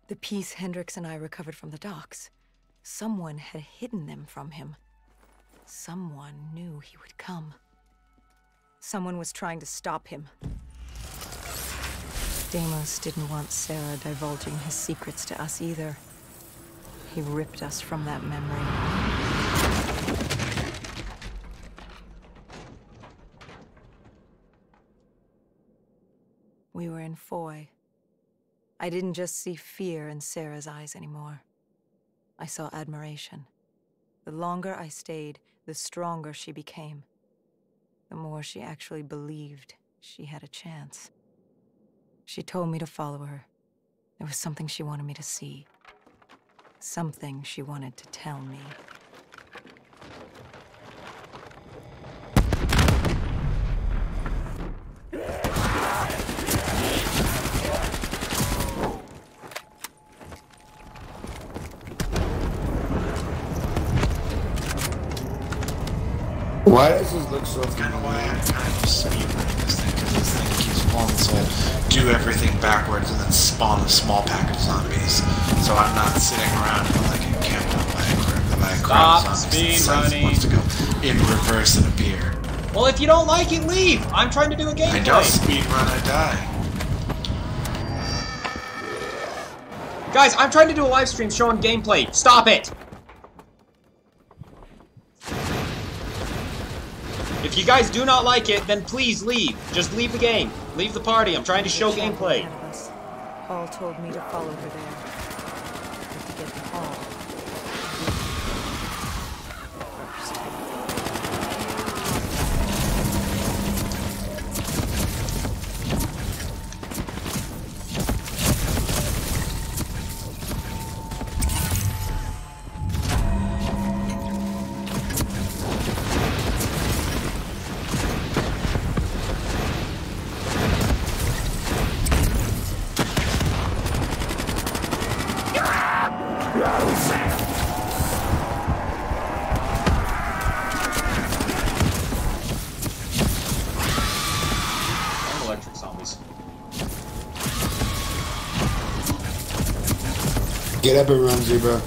The piece Hendricks and I recovered from the docks. Someone had hidden them from him. Someone knew he would come. Someone was trying to stop him. Deimos didn't want Sarah divulging his secrets to us either. He ripped us from that memory. We were in Foy. I didn't just see fear in Sarah's eyes anymore. I saw admiration. The longer I stayed, the stronger she became. The more she actually believed she had a chance. She told me to follow her. There was something she wanted me to see. Something she wanted to tell me. Why does this look so That's kind of why I'm kind of speedrunning this thing, because this thing keeps wanting to do everything backwards and then spawn a small pack of zombies. So I'm not sitting around and like camped up by a crowd of zombies. Speedrunning. It wants to go in reverse and appear. Well, if you don't like it, leave. I'm trying to do a gameplay. I don't speedrun, I die. Guys, I'm trying to do a live stream showing gameplay. Stop it. If you guys do not like it, then please leave. Just leave the game. Leave the party. I'm trying to show gameplay. Hall told me to follow her there. But to get to Hall. First. zombies. Get up and run, Zebra.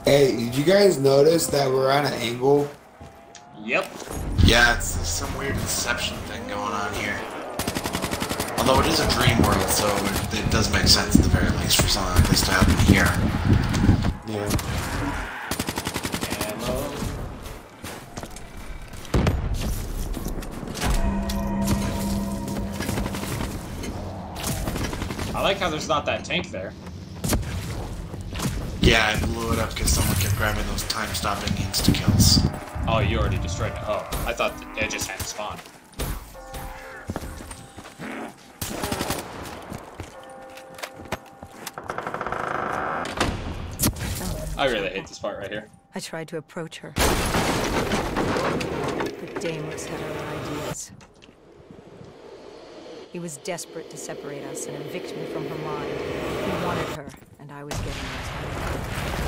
Hey, did you guys notice that we're on an angle? Yep. Yeah, it's some weird Inception thing going on here. Although it is a dream world, so it does make sense at the very least for something like this to happen here. Yeah. I like how there's not that tank there. Yeah, I blew it up because someone kept grabbing those time-stopping insta-kills. Oh, you already destroyed it. Oh, I thought it just had spawned. I really hate this part right here. I tried to approach her. But Deimos had other ideas. He was desperate to separate us and evict me from her mind. He wanted her, and I was getting it.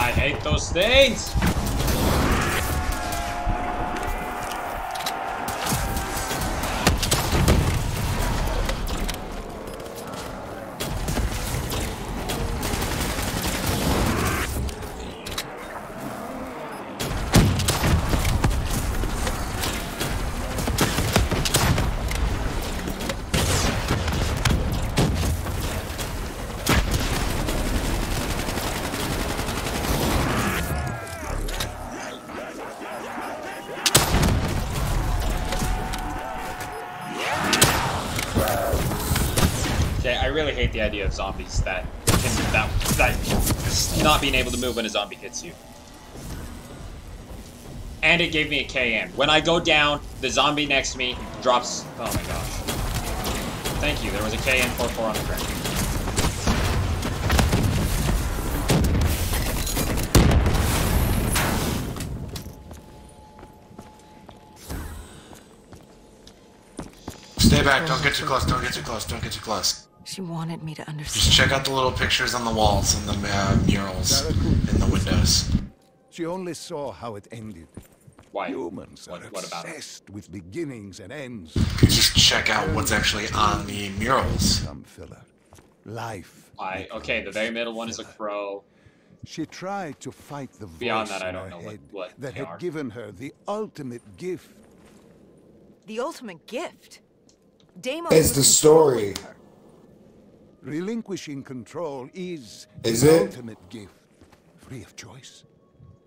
I hate those things! Okay, I really hate the idea of zombies that not being able to move when a zombie hits you. And it gave me a KN. When I go down, the zombie next to me drops. Oh my gosh. Thank you. There was a KN-44 on the ground. Stay back, don't get too close, don't get too close, don't get too close. She wanted me to understand. Just check out the little pictures on the walls and the murals in the windows. She only saw how it ended. Why? Humans are What about it? obsessed with beginnings and ends. Just check out what's actually on the murals. Some filler. Life. Okay, the very middle one is a crow. She tried to fight the voice Beyond that, I in don't her know head what that they had are. given her the ultimate gift. The ultimate gift. Deimos It's was the story. controlling her. Relinquishing control is Is the it? ultimate gift. Free of choice.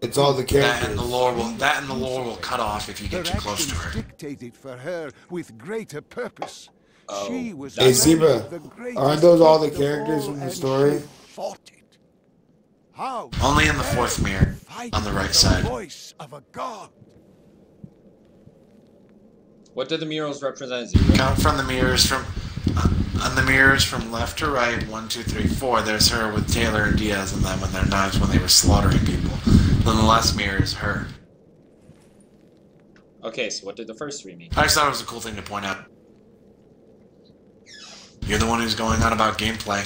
It's all the That characters. and the lore will cut off if you get too close to her. Dictated for her with greater purpose. Oh. She was Hey, Zebra, the greatest aren't those all the gift of characters all, from the and story? she fought it. How? Only in the fourth mirror, Fight on the right the side. voice of a god. What do the murals represent, Zero? Count from the mirrors on the mirrors from left to right, 1, 2, 3, 4, there's her with Taylor and Diaz and them with their knives when they were slaughtering people. Then the last mirror is her. Okay, so what did the first three mean? I just thought it was a cool thing to point out. You're the one who's going on about gameplay.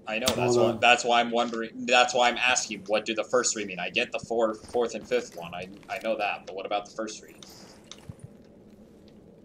I know, Hold that's why I'm wondering, that's why I'm asking, what do the first three mean? I get the fourth and fifth one, I know that, but what about the first three?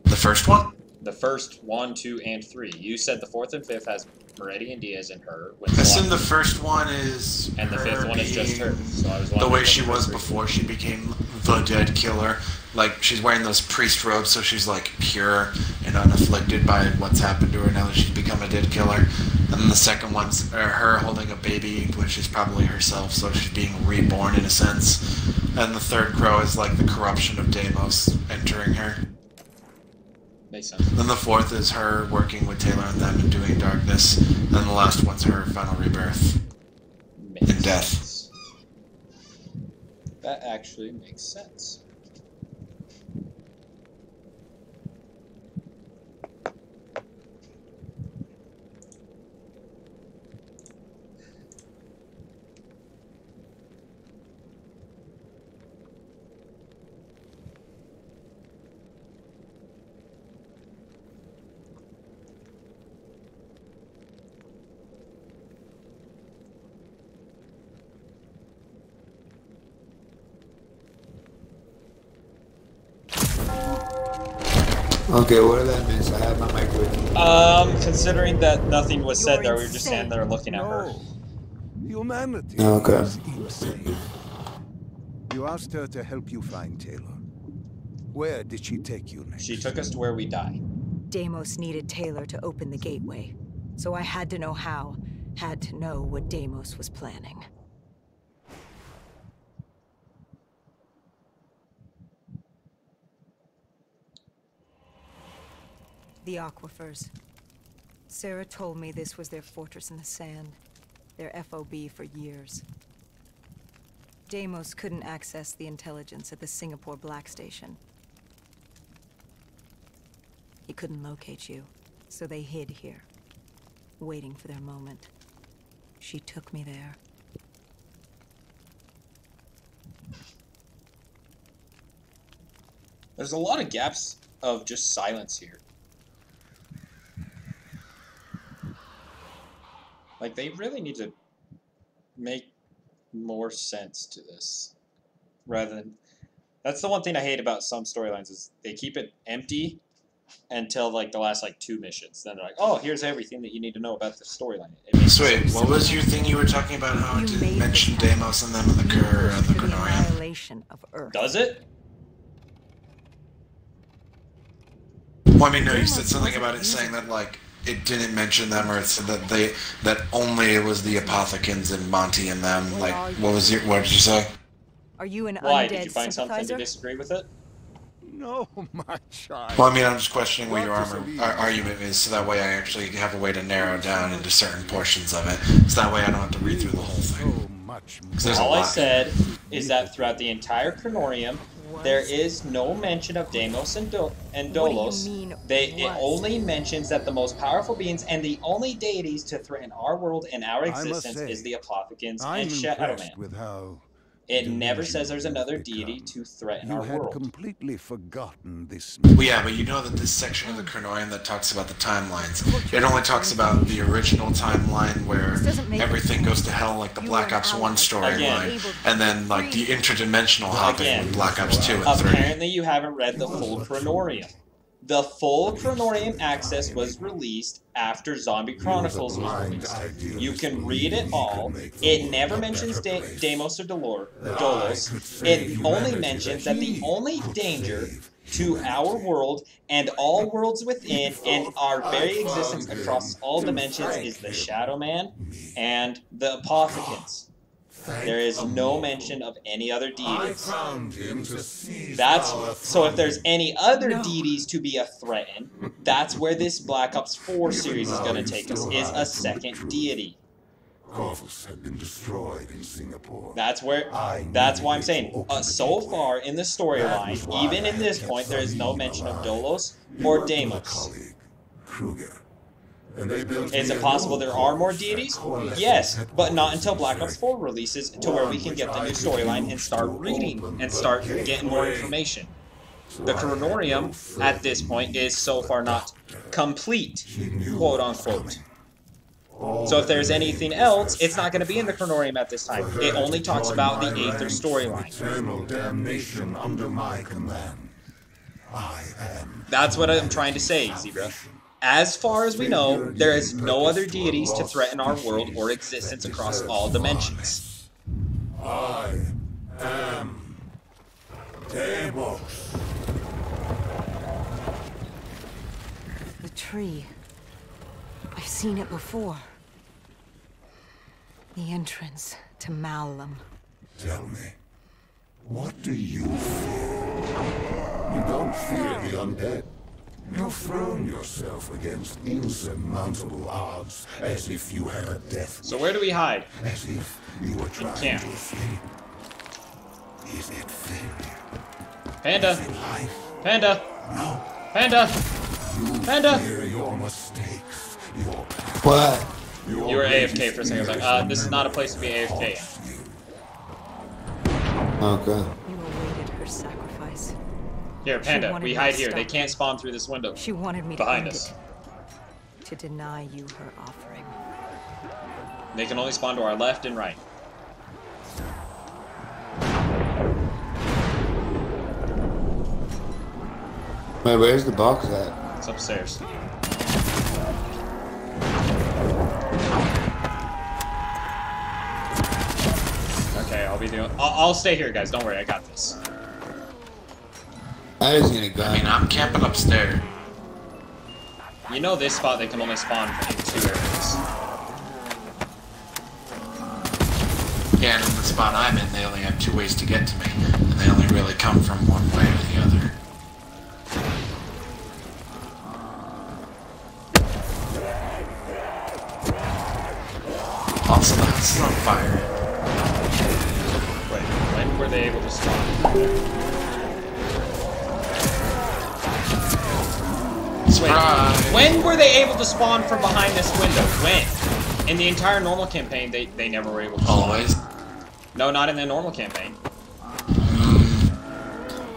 The first one? The first 1, 2, and 3. You said the fourth and fifth has Meridian Diaz and her. With Assume the first one is and the fifth her one is just her. being So I was the wondering way what she the was first three- before she became the dead killer. Like, she's wearing those priest robes, so she's, like, pure and unafflicted by what's happened to her now that she's become a dead killer. And then the second one's her holding a baby, which is probably herself, so she's being reborn in a sense. And the third crow is like the corruption of Deimos entering her. Makes sense. Then the fourth is her working with Taylor and them and doing darkness. And then the last one's her final rebirth. Makes In death. sense. That actually makes sense. Okay, what did that miss? I have my mic working. Considering that nothing was said there, we were just standing there looking at her. Humanity Okay. is insane. You asked her to help you find Taylor. Where did she take you next? She took us to where we die. Deimos needed Taylor to open the gateway, so I had to know how, had to know what Deimos was planning. The aquifers. Sarah told me this was their fortress in the sand, their FOB for years. Deimos couldn't access the intelligence at the Singapore Black Station. He couldn't locate you, so they hid here, waiting for their moment. She took me there. There's a lot of gaps of just silence here. Like, they really need to make more sense to this. Rather than... That's the one thing I hate about some storylines, is they keep it empty until, like, the last, like, 2 missions. Then they're like, oh, here's everything that you need to know about the storyline. So wait, what was your thing you were talking about, how it didn't mention Deimos and them in the Cur and the Grenorium? Does it? Well, I mean, no, you said something about it saying that, like, it didn't mention them, or it said that that only it was the Apothecans and Monty and them. Like, what did you say? Are you an Why? undead Did you find something to sympathizer? disagree with it? No, my child. Well, I mean, I'm just questioning what your argument is, so that way I actually have a way to narrow down into certain portions of it. So that way I don't have to read through the whole thing. All I said is that throughout the entire Chronorium, there is no mention of Deimos and Dolos. It only mentions that the most powerful beings and the only deities to threaten our world and our existence is the Apothecans and Shadowman. It never says there's another deity to threaten our world. Completely forgotten this. Well, yeah, but you know that this section of the Chronorium that talks about the timelines, it only talks about the original timeline where everything goes to hell, like the Black Ops 1 storyline, and then like the interdimensional hopping with Black Ops 2 and 3. Apparently you haven't read the full Chronorium. The full Chronorium Access was released after Zombie Chronicles was released. You can read it all. It never mentions Deimos or Dolos. It only mentions that the only danger to our world and all worlds within and our very existence across all dimensions is the Shadow Man and the Apothecans. There is no mention of any other deities. So if there's any other deities to be a threat in, that's where this Black Ops 4 series is going to take us, is a second deity. Corvus had been destroyed in Singapore. That's why I'm saying, so far in the storyline, even in this point, there is no mention of Dolos or Deimos. Is it possible there are more deities? Yes, but not until Black Ops 4 releases, to where we can get the new storyline and start reading and start getting more information. The Chronorium, at this point, is so far not complete, quote-unquote. So if there's anything else, it's not going to be in the Chronorium at this time. It only talks about the Aether storyline. Eternal damnation under my command. I am. That's what I'm trying to say, Zebra. As far as we know, there is no other deities to threaten our world or existence across all dimensions. I am Deimos. The tree. I've seen it before. The entrance to Malum. Tell me, what do you fear? You don't fear the undead. You've thrown yourself against insurmountable odds, as if you had a death So where do we hide? As if you were trying camp. to escape. Is it failure? Panda! Is it life? Panda! No. Panda! You Panda! fear your mistakes. Your What? You were AFK for a second. I was like, this is not a place to be AFK. Okay. You awaited her sacrifice. Here, Panda, wanted we me hide to here. They stop can't you. spawn through this window. She wanted me to Behind end us. it. To deny you her offering. They can only spawn to our left and right. Wait, where's the box at? It's upstairs. Okay, I'll be doing. I'll stay here, guys. Don't worry, I got this. I just need a gun. I mean, I'm camping upstairs. You know this spot they can only spawn in 2 areas. Yeah, and in the spot I'm in, they only have 2 ways to get to me, and they only really come from one way or the other. Also, the house is on fire. Wait, when were they able to spawn? Surprise! When were they able to spawn from behind this window? When? In the entire normal campaign, they never were able to spawn. Always. No, not in the normal campaign.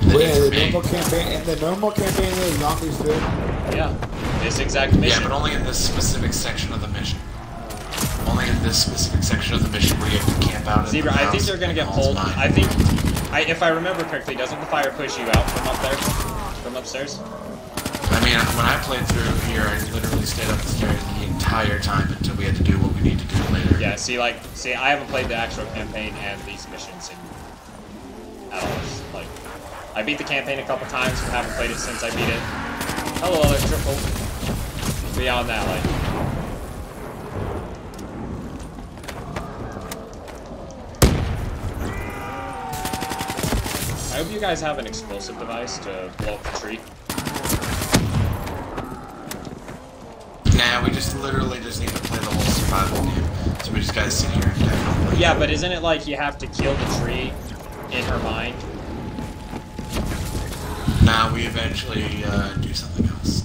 Wait, the normal campaign, in the normal campaign is zombies too? Yeah. This exact mission. Yeah, but only in this specific section of the mission. Only in this specific section of the mission where you have to camp out in Zebra, the I think house they're gonna get and pulled. all's mine. I think, if I remember correctly, doesn't the fire push you out from up there? From upstairs? I mean, when I played through here, I literally stayed up the stairs the entire time until we had to do what we need to do later. Yeah, see, I haven't played the actual campaign and these missions at all. Like, I beat the campaign a couple times, but haven't played it since I beat it. Hello, other triple. Beyond that, like. I hope you guys have an explosive device to blow up the tree. Nah, we just literally just need to play the whole survival game. So we just gotta sit here and definitely. Yeah, but isn't it like you have to kill the tree in her mind? Nah, we eventually do something else.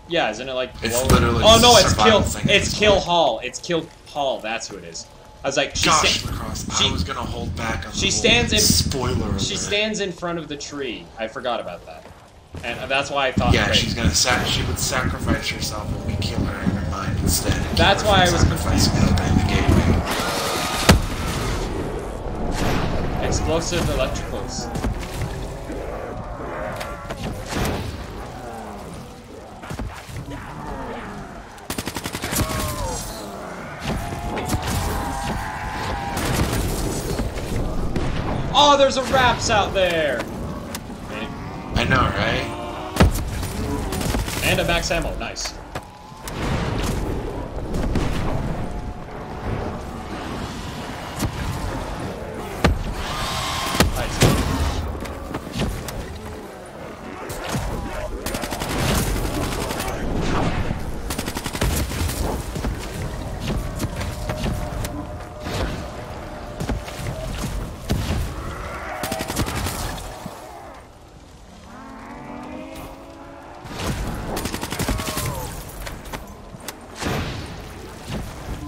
Yeah, isn't it like It's blow- literally Oh no, just a it's survival kill. thing at It's this kill point. Hall. It's kill Hall. That's who it is. I was like, Gosh, Lacrosse, I was gonna hold back on the She whole stands in. spoiler alert. She stands in front of the tree. I forgot about that, and that's why I thought. Yeah, great. she's gonna she would sacrifice herself and we kill her in her mind instead. and keep That's her why from I was sacrificing and opening the gateway. Explosive electricals. Oh, there's a Raps out there! Okay. I know, right? And a max ammo, nice. Nice.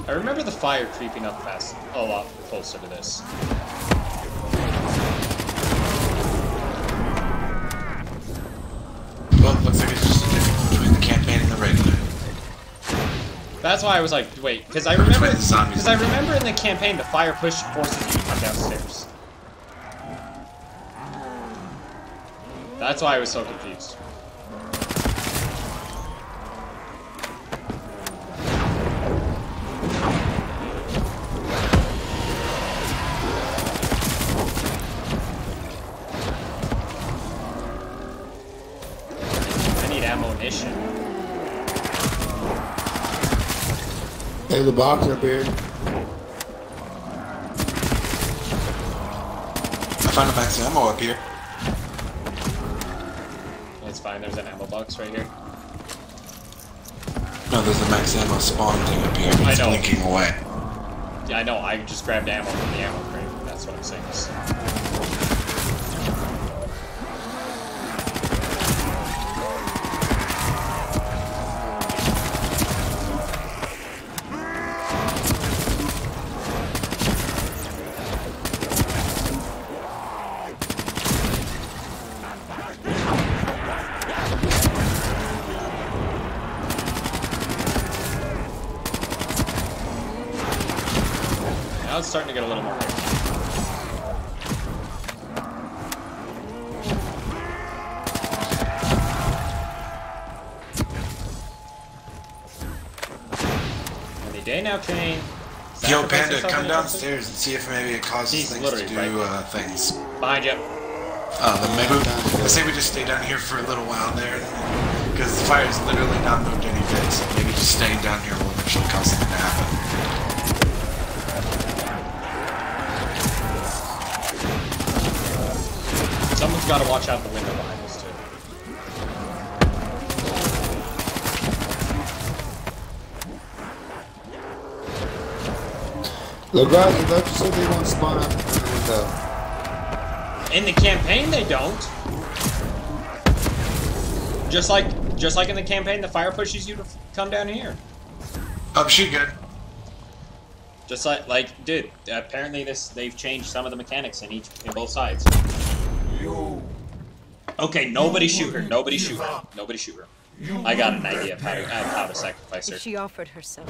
I remember the fire creeping up fast, a lot closer to this. Well, it looks like it's just a difference between the campaign and the regular. That's why I was like, wait, because I Between remember, the zombies. because I remember in the campaign the fire push forces you to come downstairs. That's why I was so confused. I need ammunition. There's a box up here. find a max ammo up here. That's fine. There's an ammo box right here. No, there's a max ammo spawn thing up here. I It's know. blinking away. Yeah, I know. I just grabbed ammo from the ammo crate. That's what I'm saying. Now it's starting to get a little more rare. Any day now, Kane. Yo, Sacrifice Panda, yourself come in downstairs and see if maybe it causes He's things to literally do right things. Behind you. Then maybe I say we just stay down here for a little while there, because the fire's literally not moved any bit. So maybe just staying down here will eventually cause something to happen. Someone's got to watch out the window behind us, too. Look out, you thought you said they won't spawn up in the window. In the campaign, they don't. Just like in the campaign, the fire pushes you to come down here. Oh, she good. Just like, dude. Apparently, they've changed some of the mechanics in both sides. Okay, nobody shoot her. Nobody shoot her. Nobody shoot her. I got an idea of how to sacrifice her. If she offered herself,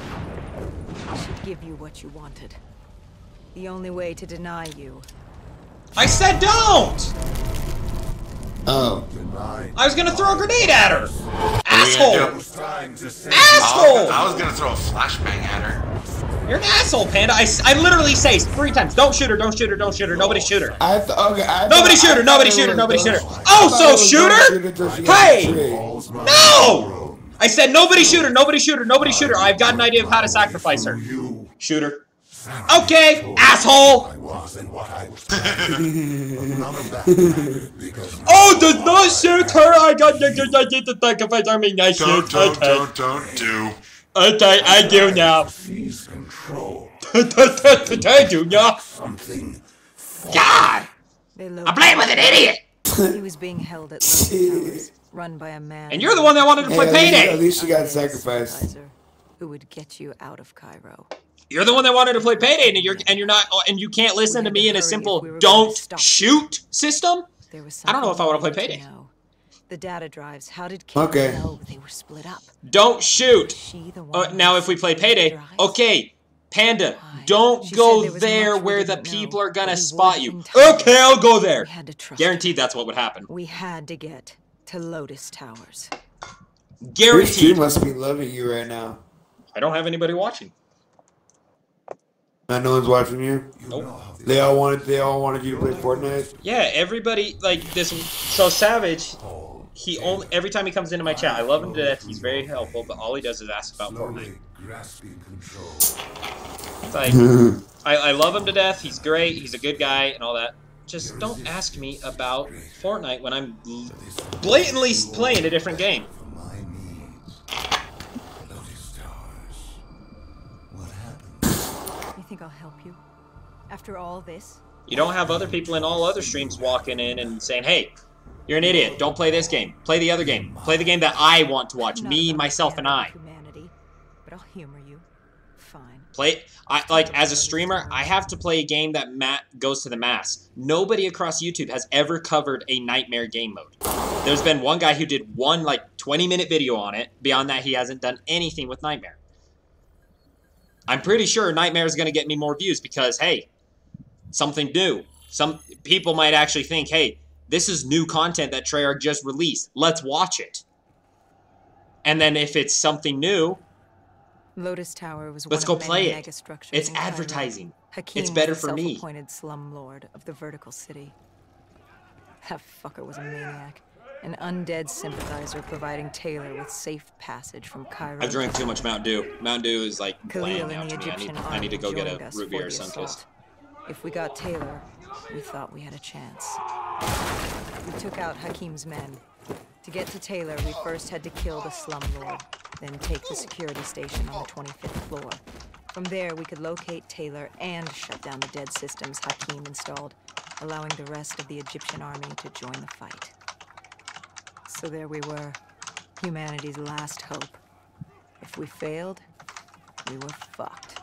she'd give you what you wanted. The only way to deny you. I said don't! Oh. I was gonna throw a grenade at her! What Asshole! are you gonna Asshole! I was gonna throw a flashbang at her. You're an asshole, Panda. I literally say 3 times, don't shoot her, don't shoot her, don't shoot her, nobody shoot her. Nobody shoot her, nobody shoot her, nobody shoot her. Oh, so shoot her? Hey! No! I said nobody shoot her, nobody shoot her, nobody shoot her. I've got an idea of how to sacrifice her. Shoot her. Okay, asshole! Oh, does not shoot her! I get the sacrifice. I mean, I shoot. Don't do. Okay, I do now. Seize control. I do now. Something. God! They I'm playing with an idiot! He was being held at Lotus Towers, run by a man. And you're the one that wanted to play At Payday! least you got sacrificed. Supervisor who would get you out of Cairo. You're the one that wanted to play Payday, and you're not, and you can't listen to me in a simple don't shoot system. There was I don't know if I want to play something Payday. know. The data drives. How did Kim Okay. know they were split up? Don't shoot. She the one Now, if we play Payday, okay, Panda, don't She go said there was there much we where the didn't people know, are gonna but we spot would you. in time. Okay, I'll go there. We had to trust Guaranteed that's what would happen. We had to get to Lotus Towers. Your stream Guaranteed. must be loving you right now. I don't have anybody watching. No one's watching you. Nope. They all wanted you to play Fortnite. Yeah, everybody like this. So Savage, he only every time he comes into my chat, I love him to death. He's very helpful, but all he does is ask about Fortnite. Grasping control. It's like I love him to death. He's great. He's a good guy and all that. Just don't ask me about Fortnite when I'm blatantly playing a different game. For my needs. Lotus Towers. What happened? You think I'll help you? After all this? You don't have other people in all other streams walking in and saying, "Hey, you're an idiot. Don't play this game. Play the other game. Play the game that I want to watch. Me, myself, and I." Humanity, but I'll humor you. Fine. Like as a streamer, I have to play a game that goes to the mass. Nobody across YouTube has ever covered a Nightmare game mode. There's been one guy who did one like 20-minute video on it. Beyond that, he hasn't done anything with Nightmare. I'm pretty sure Nightmare is going to get me more views because, hey, something new. Some people might actually think, hey, this is new content that Treyarch just released. Let's watch it. And then if it's something new, Lotus Tower was let's one go of play many it. mega structures It's in Cairo. advertising. Hakim It's better was the for me. self-appointed slumlord of the vertical city. That fucker was a maniac. An undead sympathizer providing Taylor with safe passage from Cairo. I've drank too much Mountain Dew. Mountain Dew is like Khalil bland now and the to me. Egyptian I need to go get army a joined us root beer for or the Sunkist. assault. If we got Taylor, we thought we had a chance. We took out Hakim's men. To get to Taylor, we first had to kill the slum lord, then take the security station on the 25th floor. From there, we could locate Taylor and shut down the dead systems Hakim installed, allowing the rest of the Egyptian army to join the fight. So there we were, humanity's last hope. If we failed, we were fucked.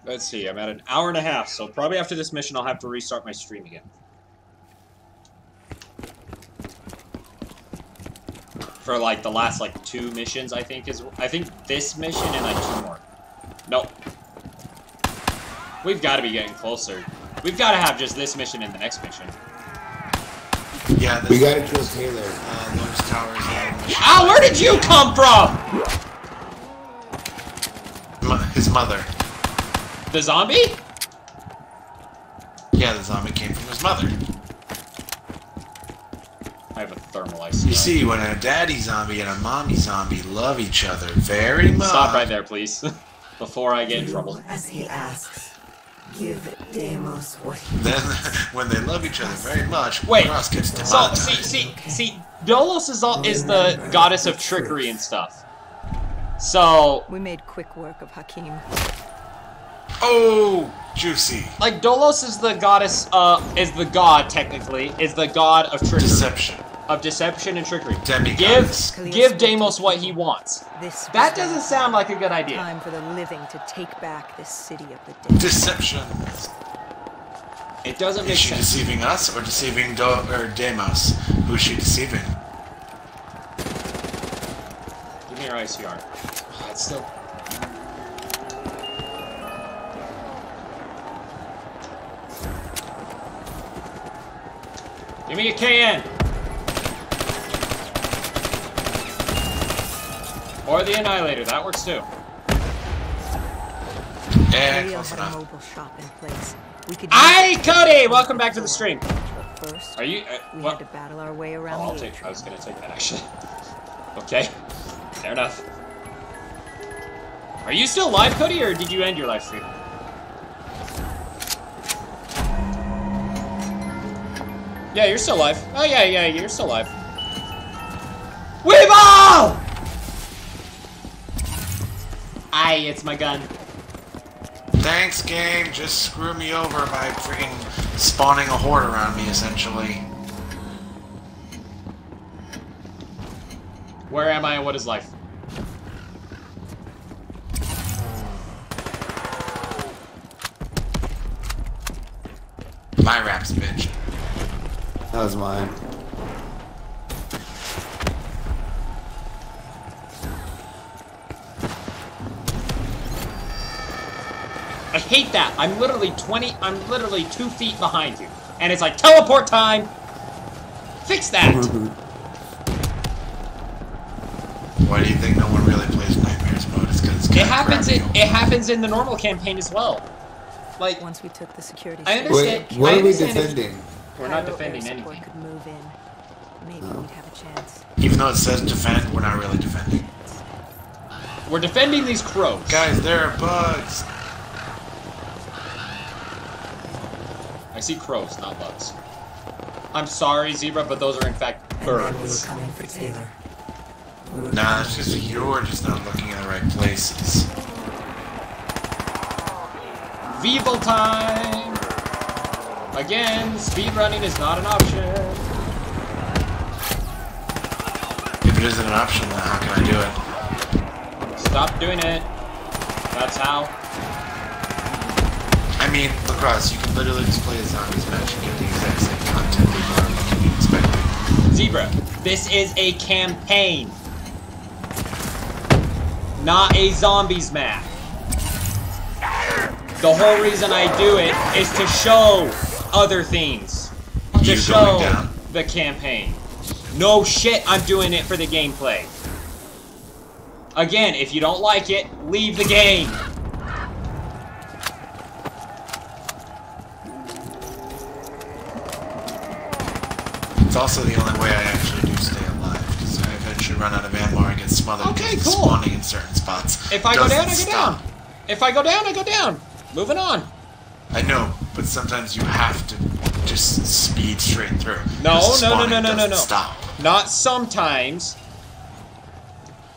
Let's see, I'm at an hour and a half, so probably after this mission I'll have to restart my stream again. For like the last like 2 missions, I think this mission and like 2 more. Nope. We've got to be getting closer. We've got to have just this mission and the next mission. Yeah, we gotta kill Taylor. Those towers. Ow, where did you come from? His mother. The zombie? Yeah, the zombie came from his mother. I have a thermal ice. You see, when a daddy zombie and a mommy zombie love each other very much. Stop right there, please. Before I get in trouble. As he asks, give Deimos what he Then, when they love each other very much, wait, Cross gets so, demonetized. see, Dolos is the goddess of trickery and stuff. So... We made quick work of Hakim. Oh, juicy. Like, Dolos is the goddess, is the god, technically, is the god of trickery. Deception. Of deception and trickery. Demigods. Give Deimos what he wants. That doesn't sound like a good idea. Time for the living to take back this city of the dead. Deception. It doesn't make sense. Is she sense. deceiving us or deceiving Deimos? Who's she deceiving? Give me your ICR. Oh, it's still... Give me a KN! Or the Annihilator, that works too. Yeah, Leo close had a enough. mobile shop in place. We could Hi, Cody! Welcome back to the stream. But first, Are you... we what? had to battle our way around I'll the take... I atrium. was gonna take that, actually. Okay. Fair enough. Are you still live, Cody, or did you end your live stream? Yeah, you're still live. Oh, yeah, you're still live. Weevil! Aye, it's my gun. Thanks, game. Just screw me over by freaking spawning a horde around me, essentially. Where am I and what is life? My raps, bitch. That was mine. I hate that. I'm literally 2 feet behind you. And it's like, teleport time! Fix that! Why do you think no one really plays Nightmares mode? It's because it's It happens in the normal campaign as well. Like, Once we took the security I station, understand. Wait, what I are we understand if- defending? We're not Cairo defending air support anything. could move in. Maybe we'd have a chance. Even though it says defend, we're not really defending. We're defending these crows. Guys, there are bugs. I see crows, not bugs. I'm sorry, Zebra, but those are in fact we were birds. coming for Taylor. We were Nah, it's just you're just not looking in the right places. Weevil time! Again, speedrunning is not an option. If it isn't an option, then how can I do it? Stop doing it. That's how. I mean, Lacrosse, you can literally just play a zombies match and get the exact same content that you are expecting. Zebra, this is a campaign. Not a zombies map. The whole reason I do it is to show other things. To You show going down? the campaign. No shit, I'm doing it for the gameplay. Again, if you don't like it, leave the game. It's also the only way I actually do stay alive, because I eventually run out of ammo and get smothered. Okay, because cool. Spawning in certain spots. If I go down, I go stop. down. If I go down, I go down. Moving on. I know, but sometimes you have to just speed straight through. No, because no, no, spawning no, no, no, doesn't no. Stop. Not sometimes.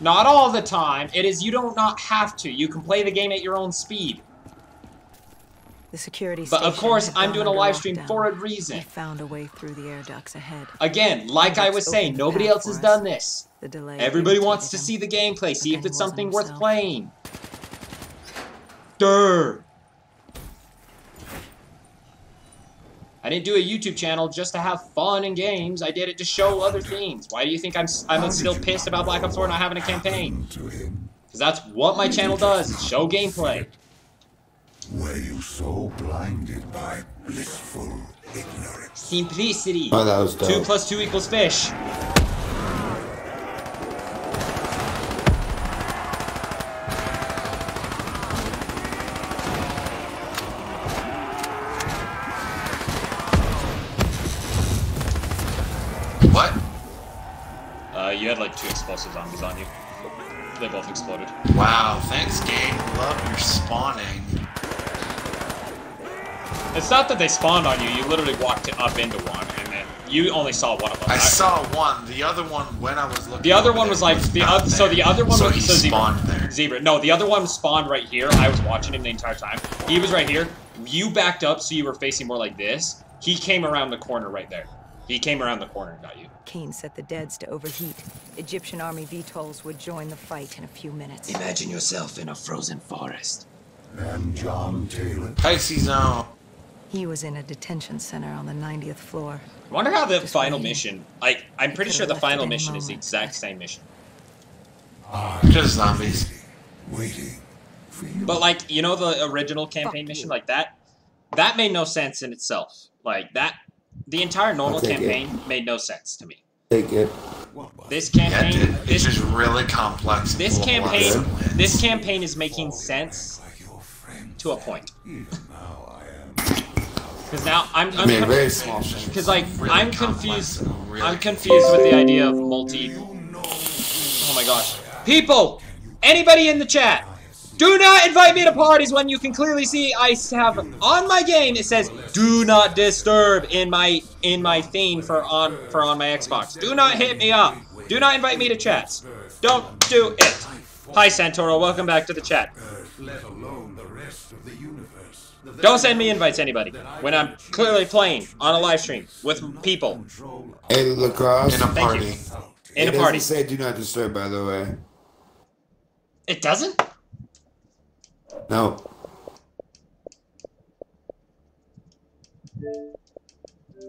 Not all the time. It is you don't not have to. You can play the game at your own speed. The security But of station course, had I'm gone doing a under live stream lockdown. for a reason. We found a way through the air ducts ahead. Again, like I was saying, nobody else has done this. The delay Everybody wants to irritated see him, the gameplay, see but if then it's he something wasn't worth himself. playing. Durr. I didn't do a YouTube channel just to have fun and games. I did it to show other things. Why do you think I'm still pissed about Black Ops 4 not having a campaign? Because that's what my channel does, is show gameplay. Were you so blinded by blissful ignorance? Simplicity. Oh, that was dope. 2 + 2 = fish. What? You had like 2 explosive zombies on you. They both exploded. Wow, thanks game. Love your spawning. It's not that they spawned on you, you literally walked up into one, and then you only saw one of them. I saw one. The other one, when I was looking. The other over one there, was like the other. So the other one so was he so spawned Zebra. there. Zebra. No, the other one spawned right here. I was watching him the entire time. He was right here. You backed up, so you were facing more like this. He came around the corner right there. He came around the corner and got you. Kane set the deads to overheat. Egyptian army VTOLs would join the fight in a few minutes. Imagine yourself in a frozen forest. And John Taylor. Icy zone. He was in a detention center on the 90th floor. I wonder how the Just final waiting. mission. Like, I'm pretty Could've sure the left at final any mission is the moment. exact same mission. Just zombies. Waiting for you. But like, you know, the original campaign mission, like that made no sense in itself. Like that, the entire normal I'll take campaign made no sense to me. Take it. This Yeah, it campaign, did. It's this just really complex. and this full of lots campaign, of wins. this campaign is making sense Like your friend. to a point. Even now I am. Because now I mean, very small. because like Really I'm complex confused. and really I'm confused with the idea of multi. Oh my gosh, people! Anybody in the chat? Do not invite me to parties when you can clearly see I have on my game it says "Do not disturb" in my theme for on my Xbox. Do not hit me up. Do not invite me to chats. Don't do it. Hi Santoro, welcome back to the chat. Let alone the rest of the universe. Don't send me invites, anybody, when I'm clearly playing on a live stream with people Hey, Lacrosse. In a Thank party. you. In It a party. doesn't say do not disturb, by the way. It doesn't? No.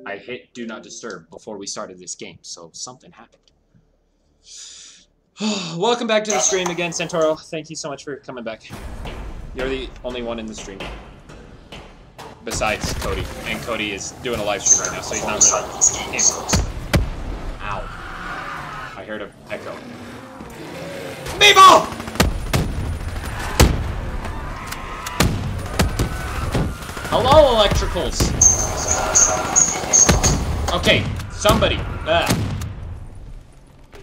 I hit do not disturb before we started this game, so something happened. Welcome back to the stream again, Santoro. Thank you so much for coming back. You're the only one in the stream. Besides Cody. And Cody is doing a live stream right now, so he's not really in. Ow. I heard an echo. Meeple! Hello, electricals. Okay, somebody.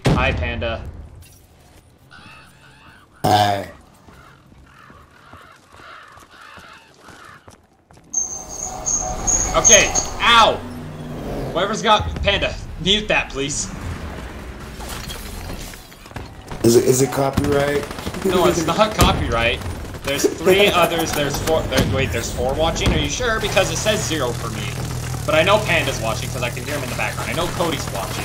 Hi, Panda. Hi. Okay, ow! Whoever's got Panda, mute that, please. Is it copyright? No, it's not copyright. There's 3 others, there's 4, wait, there's 4 watching? Are you sure? Because it says 0 for me. But I know Panda's watching because I can hear him in the background. I know Cody's watching.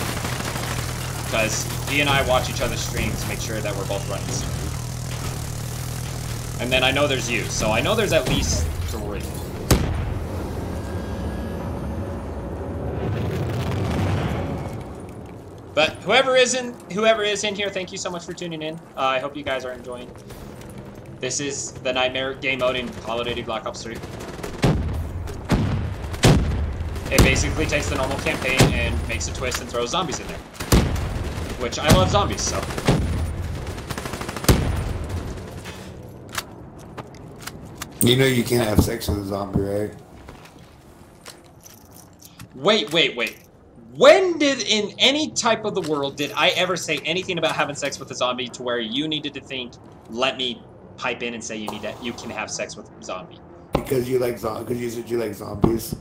Because he and I watch each other's streams to make sure that we're both running smooth. And then I know there's you, so I know there's at least 3. But whoever is in here, thank you so much for tuning in. I hope you guys are enjoying. This is the Nightmare game mode in Call of Duty Black Ops 3. It basically takes the normal campaign and makes a twist and throws zombies in there. Which I love zombies, so. You know you can't have sex with a zombie, right? Wait. When did, in any type of the world, did I ever say anything about having sex with a zombie to where you needed to think, let me pipe in and say you can have sex with a zombie? Because you like because you said you like zombies.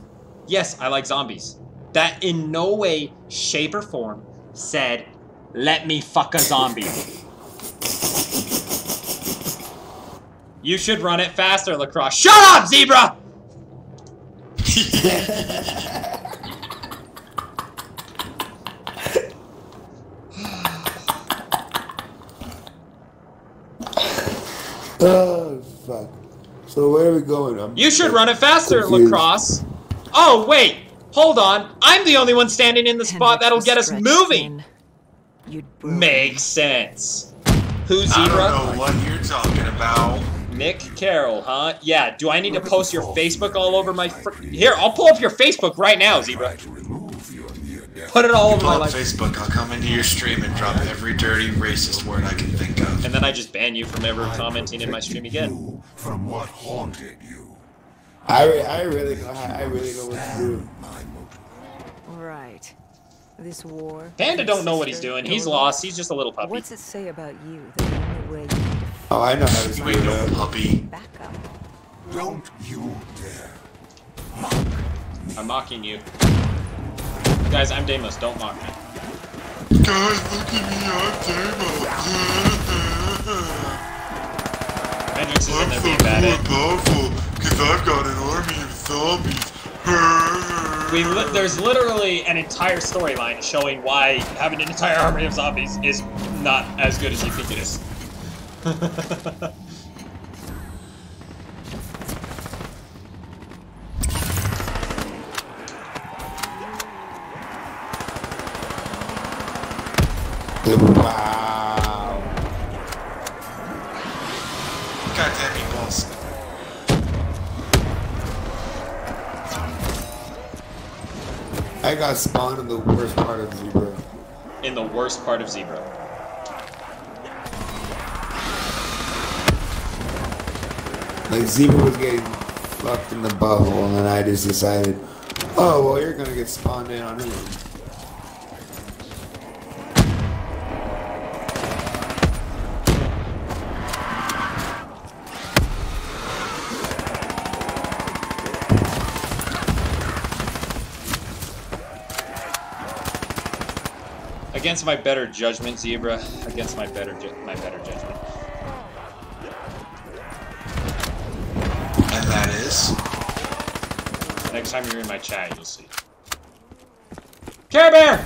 Yes, I like zombies. That in no way, shape, or form said, let me fuck a zombie. You should run it faster, Lacrosse. Shut up, Zebra! Oh, fuck. So where are we going? You should run it faster, confused. Lacrosse. Oh, wait. Hold on. I'm the only one standing in the spot that'll get us moving. Makes sense. Who's Zebra? I don't know what you're talking about. Nick Carroll, huh? Yeah, do I need to post your Facebook all over my... Here, I'll pull up your Facebook right now, Zebra. Put it all over my life. Facebook, I'll come into your stream and drop every dirty racist word I can think of. And then I just ban you from ever commenting in my stream again. From what haunted you. I really know what to do. Right. This war. Panda don't know what he's doing. He's lost. He's just a little puppy. What's it say about you? The only way you Oh, I know how to You ain't no puppy. back up. Don't you dare. I'm mocking you. Guys, I'm Deimos. Don't mock me. Guys, look at me, I'm Hendrix is in there being so bad cool at. and powerful, because I've got an army of zombies. There's literally an entire storyline showing why having an entire army of zombies is not as good as you think it is. Wow. Goddamn meatballs. I got spawned in the worst part of Zebra. In the worst part of Zebra. Like Zebra was getting fucked in the butthole, and then I just decided, oh well, you're gonna get spawned in on him. Against my better judgment, Zebra. Against my better judgment. And that is? Next time you're in my chat, you'll see. Care Bear!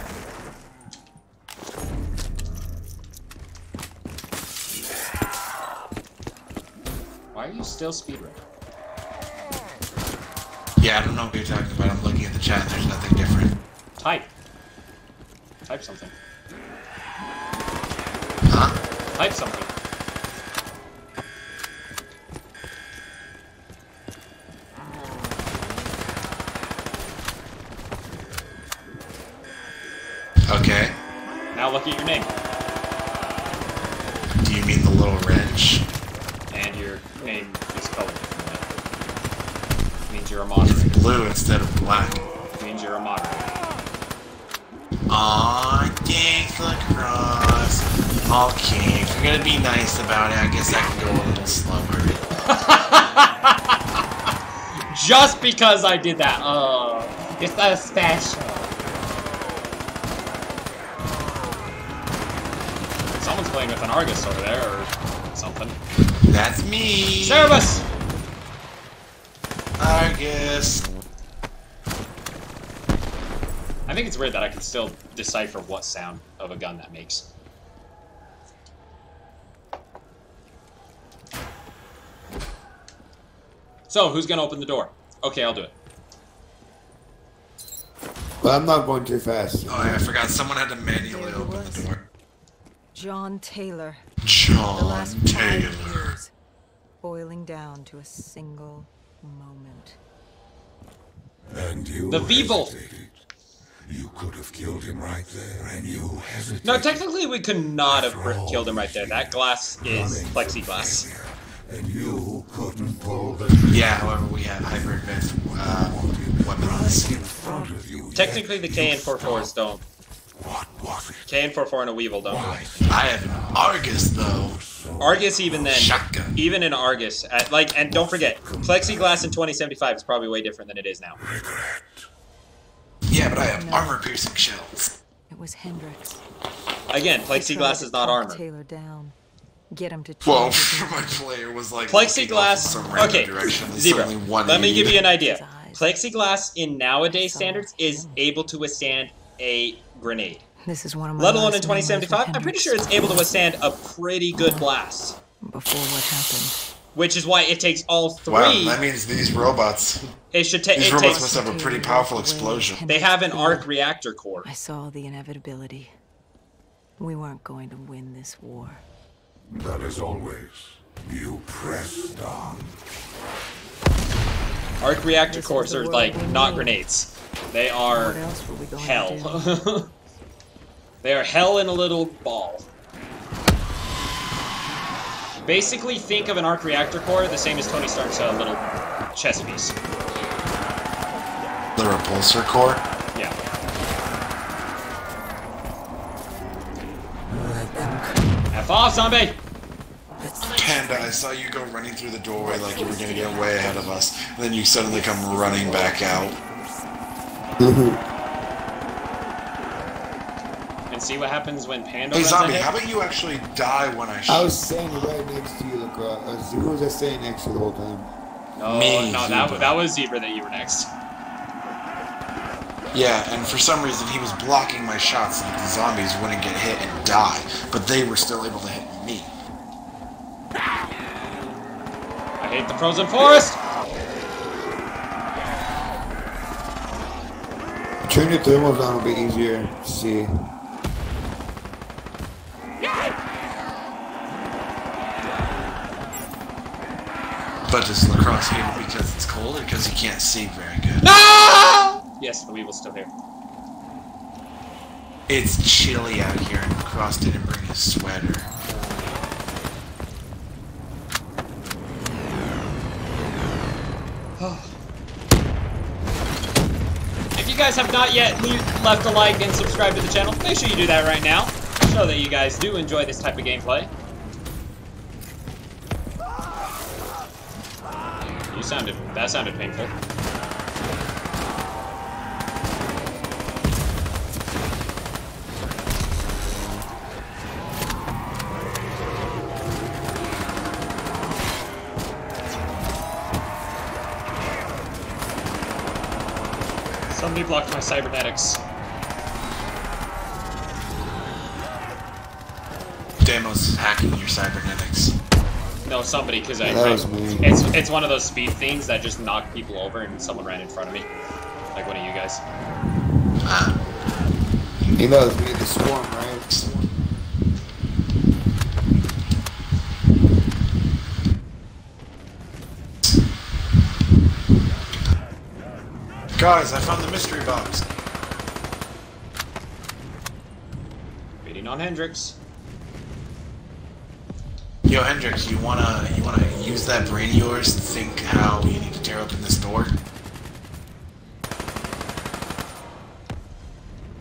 Why are you still speedrunning? Yeah, I don't know what you're talking about. I'm looking at the chat and there's nothing different. Type. Type something. Huh? Type something. Okay. Now look at your name. Do you mean the little wrench? And your name is colored differently. Means you're a moderator. It's blue instead of black. Means you're a moderator. Aw, thanks, Lacrosse. Okay, if you're gonna be nice about it, I guess I can go a little slower. Just because I did that. Oh, it's a special. Someone's playing with an Argus over there, or something. That's me! Cerebus! Argus. I think it's weird that I can still decipher what sound of a gun that makes. So, who's gonna open the door? Okay, I'll do it. But I'm not going too fast. Oh, yeah, I forgot. Someone had to manually open the door. John Taylor. The John last 5 Taylor. years, boiling down to a single moment. And you The Weevil. hesitated. You could have killed him right there, and you hesitated. No, technically we could not have killed him right there. That glass is plexiglass. And you couldn't pull the Yeah, however, we have hyper advanced weapons. in front of you. Technically the KN-44s don't. What was it? KN-44 and a Weevil don't. I have an Argus, though. Argus even then. Shotgun. Even in Argus. And don't forget, plexiglass in 2075 is probably way different than it is now. Regret. Yeah, but I have armor-piercing shells. It was Hendrix. Again, plexiglass is not armor. Taylor down. Get him to Well, change my player was like Plexiglass. looking off in some random Okay, direction. There's Zebra. only one Let me lead. give you an idea. Plexiglass in nowadays standards is able to withstand a grenade. This is one of my Let alone in last memories with 2075, I'm pretty sure it's able to withstand a pretty good blast. Before what happened. Which is why it takes all three. Wow, that means these robots. It should take. These It robots takes. must have a pretty powerful explosion. They have an arc reactor core. I saw the inevitability. We weren't going to win this war. But as always, you pressed on. Arc reactor cores are like not grenades. They are What else were we going to do? hell. They are hell in a little ball. Basically, think of an arc reactor core the same as Tony Stark's little chess piece. The repulsor core. Yeah. F off, zombie! Panda, I saw you go running through the doorway like you were gonna get way ahead of us, and then you suddenly come running back out. And see what happens when Panda Hey runs zombie, ahead? how about you actually die when I I shoot? was standing right next to you, Lacrosse. Who was I standing next to the whole time? No, Me, no, Zebra. that was Zebra that you were next. Yeah, and for some reason he was blocking my shots so that the zombies wouldn't get hit and die, but they were still able to hit me. I hate the frozen forest! Turn your thermals on will be easier to see. But does Lacrosse hate it because it's cold or because he can't see very good? No! Yes, the Weevil's still here. It's chilly out here and Lacrosse didn't bring his sweater. If you guys have not yet left a like and subscribed to the channel, make sure you do that right now. Show that you guys do enjoy this type of gameplay. That sounded painful. Somebody blocked my cybernetics. Deimos is hacking your cybernetics. No, somebody, because That was me. it's one of those speed things that just knock people over, and someone ran in front of me, like one of you guys. You know, it's me, the swarm, right? Guys, I found the mystery box. Waiting on Hendrix. Yo, Hendrix, you wanna use that brain of yours to think how you need to tear open this door?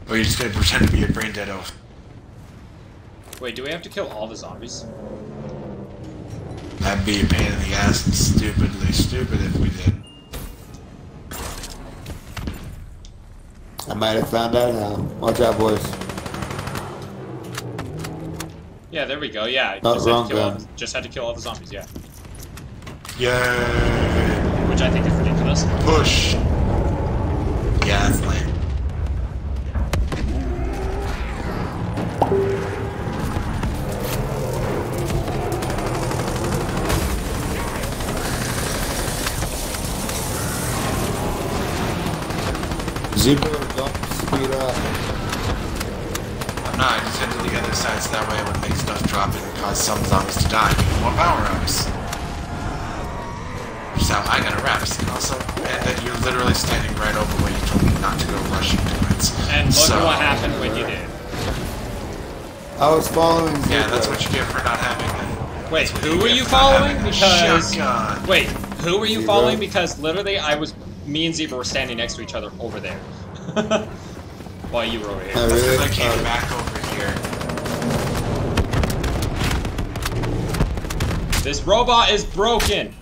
Or are you just gonna pretend to be a brain dead oaf? Wait, do we have to kill all the zombies? That'd be a pain in the ass and stupidly stupid if we did. I might have found out how. Watch out, boys. Yeah, there we go. Yeah, Oh, wrong gun. just had to kill all the zombies. Yeah, Yay! which I think is ridiculous. Push! Yeah, that's lame. Zebra, don't speed up. I'm not, I just head to the other side so that way it would make stuff drop and cause some zombies to die. More power-ups. Which is how I got a wraps. And also, and that you're literally standing right over where you told me. not to go rushing towards. And look at what happened when you did. I was following Zebra. Yeah, that's what you get for not having a... Wait, who were you following? Because... Shotgun. Wait, who were you Zebra? following? Because literally, me and Zebra were standing next to each other over there. While you were over here. Oh, That's really? because I came back over here. This robot is broken!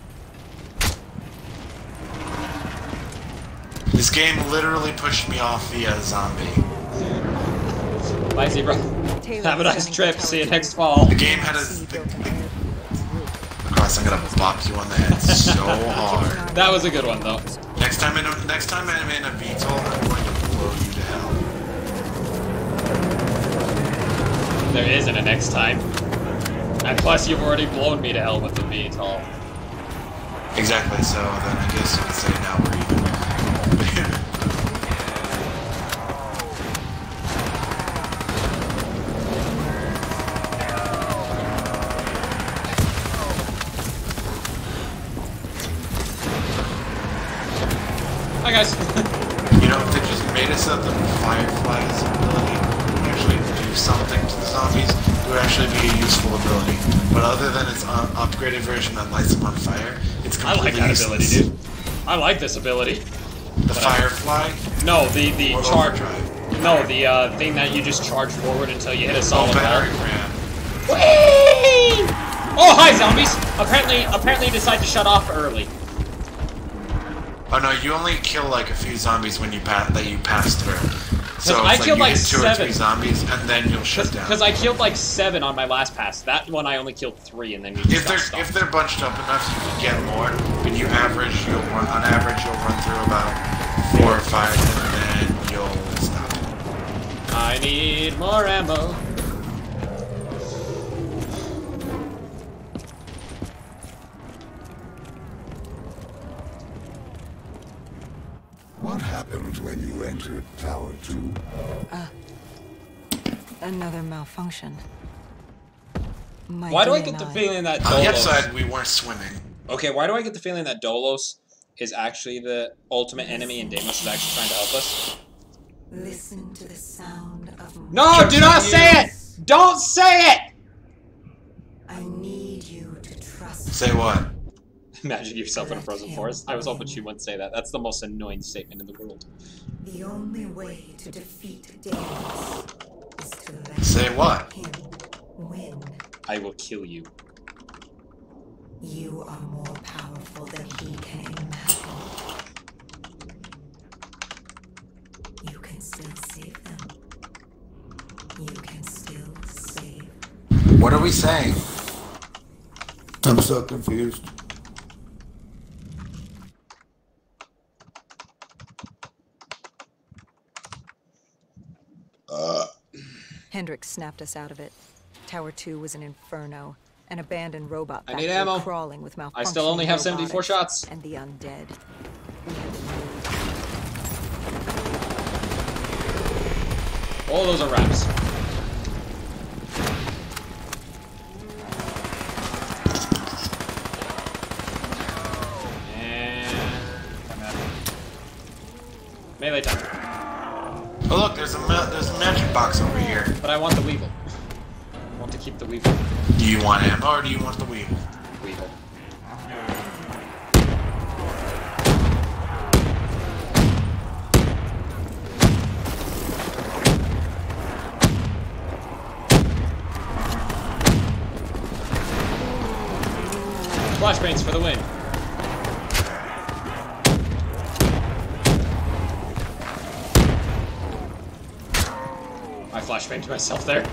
This game literally pushed me off via zombie. Bye, Zebra. Taylor Have a nice sending trip. Tower See you 2. next fall. The game had a... Cross, I'm gonna bop you on the head so hard. That was a good one, though. Next time I'm in a VTOL, I'm going to blow you to hell. There isn't a next time. And plus, you've already blown me to hell with the VTOL. Exactly, so then I guess you could say now we're even. Hi, guys. You know, if they just made it so that the Firefly's ability would actually do something to the zombies, it would actually be a useful ability. But other than its upgraded version that lights them on fire, it's I like completely that useless. ability, dude. I like this ability. The Firefly? No, the Or charge. Overdrive? No, the thing that you just charge forward until you hit a Oh, solid battery wall. ram. Whee! Oh, hi, zombies! Apparently, decide to shut off early. Oh no, you only kill like a few zombies when you pass through. So I it's killed you like hit 2 or 3 7. zombies and then you'll shut down. Because I killed like 7 on my last pass. That one I only killed 3, and then you just got stopped. If they're bunched up enough, you can get more. But on average, you'll run through about 4 or 5, and then you'll stop. I need more ammo. What happened when you entered Tower 2? Another malfunction. My Why do I get the DNI. feeling that On the Dolos... upside, we weren't swimming. Okay, why do I get the feeling that Dolos is actually the ultimate enemy and Deimos is actually trying to help us? Listen to the sound of No, do not say it! Don't say it! I need you to trust Say what? Imagine yourself in a frozen forest. I was hoping she wouldn't say that. That's the most annoying statement in the world. the only way to defeat Deimos is to let Say what? him win. I will kill you. You are more powerful than he can imagine. You can still save them. You can still save. What are we saying? I'm so confused. Hendricks snapped us out of it. Tower 2 was an inferno. An abandoned robot I need factory ammo. crawling with malfunctioning I still only have 74 robotics shots. and the undead. We had to move. All those are wraps. And... melee time. Oh look, there's a magic box over here. But I want the Weevil. I want to keep the Weevil. Do you want ammo or do you want the weevil? Weevil. Flashbangs for the win. I flashbanged myself there.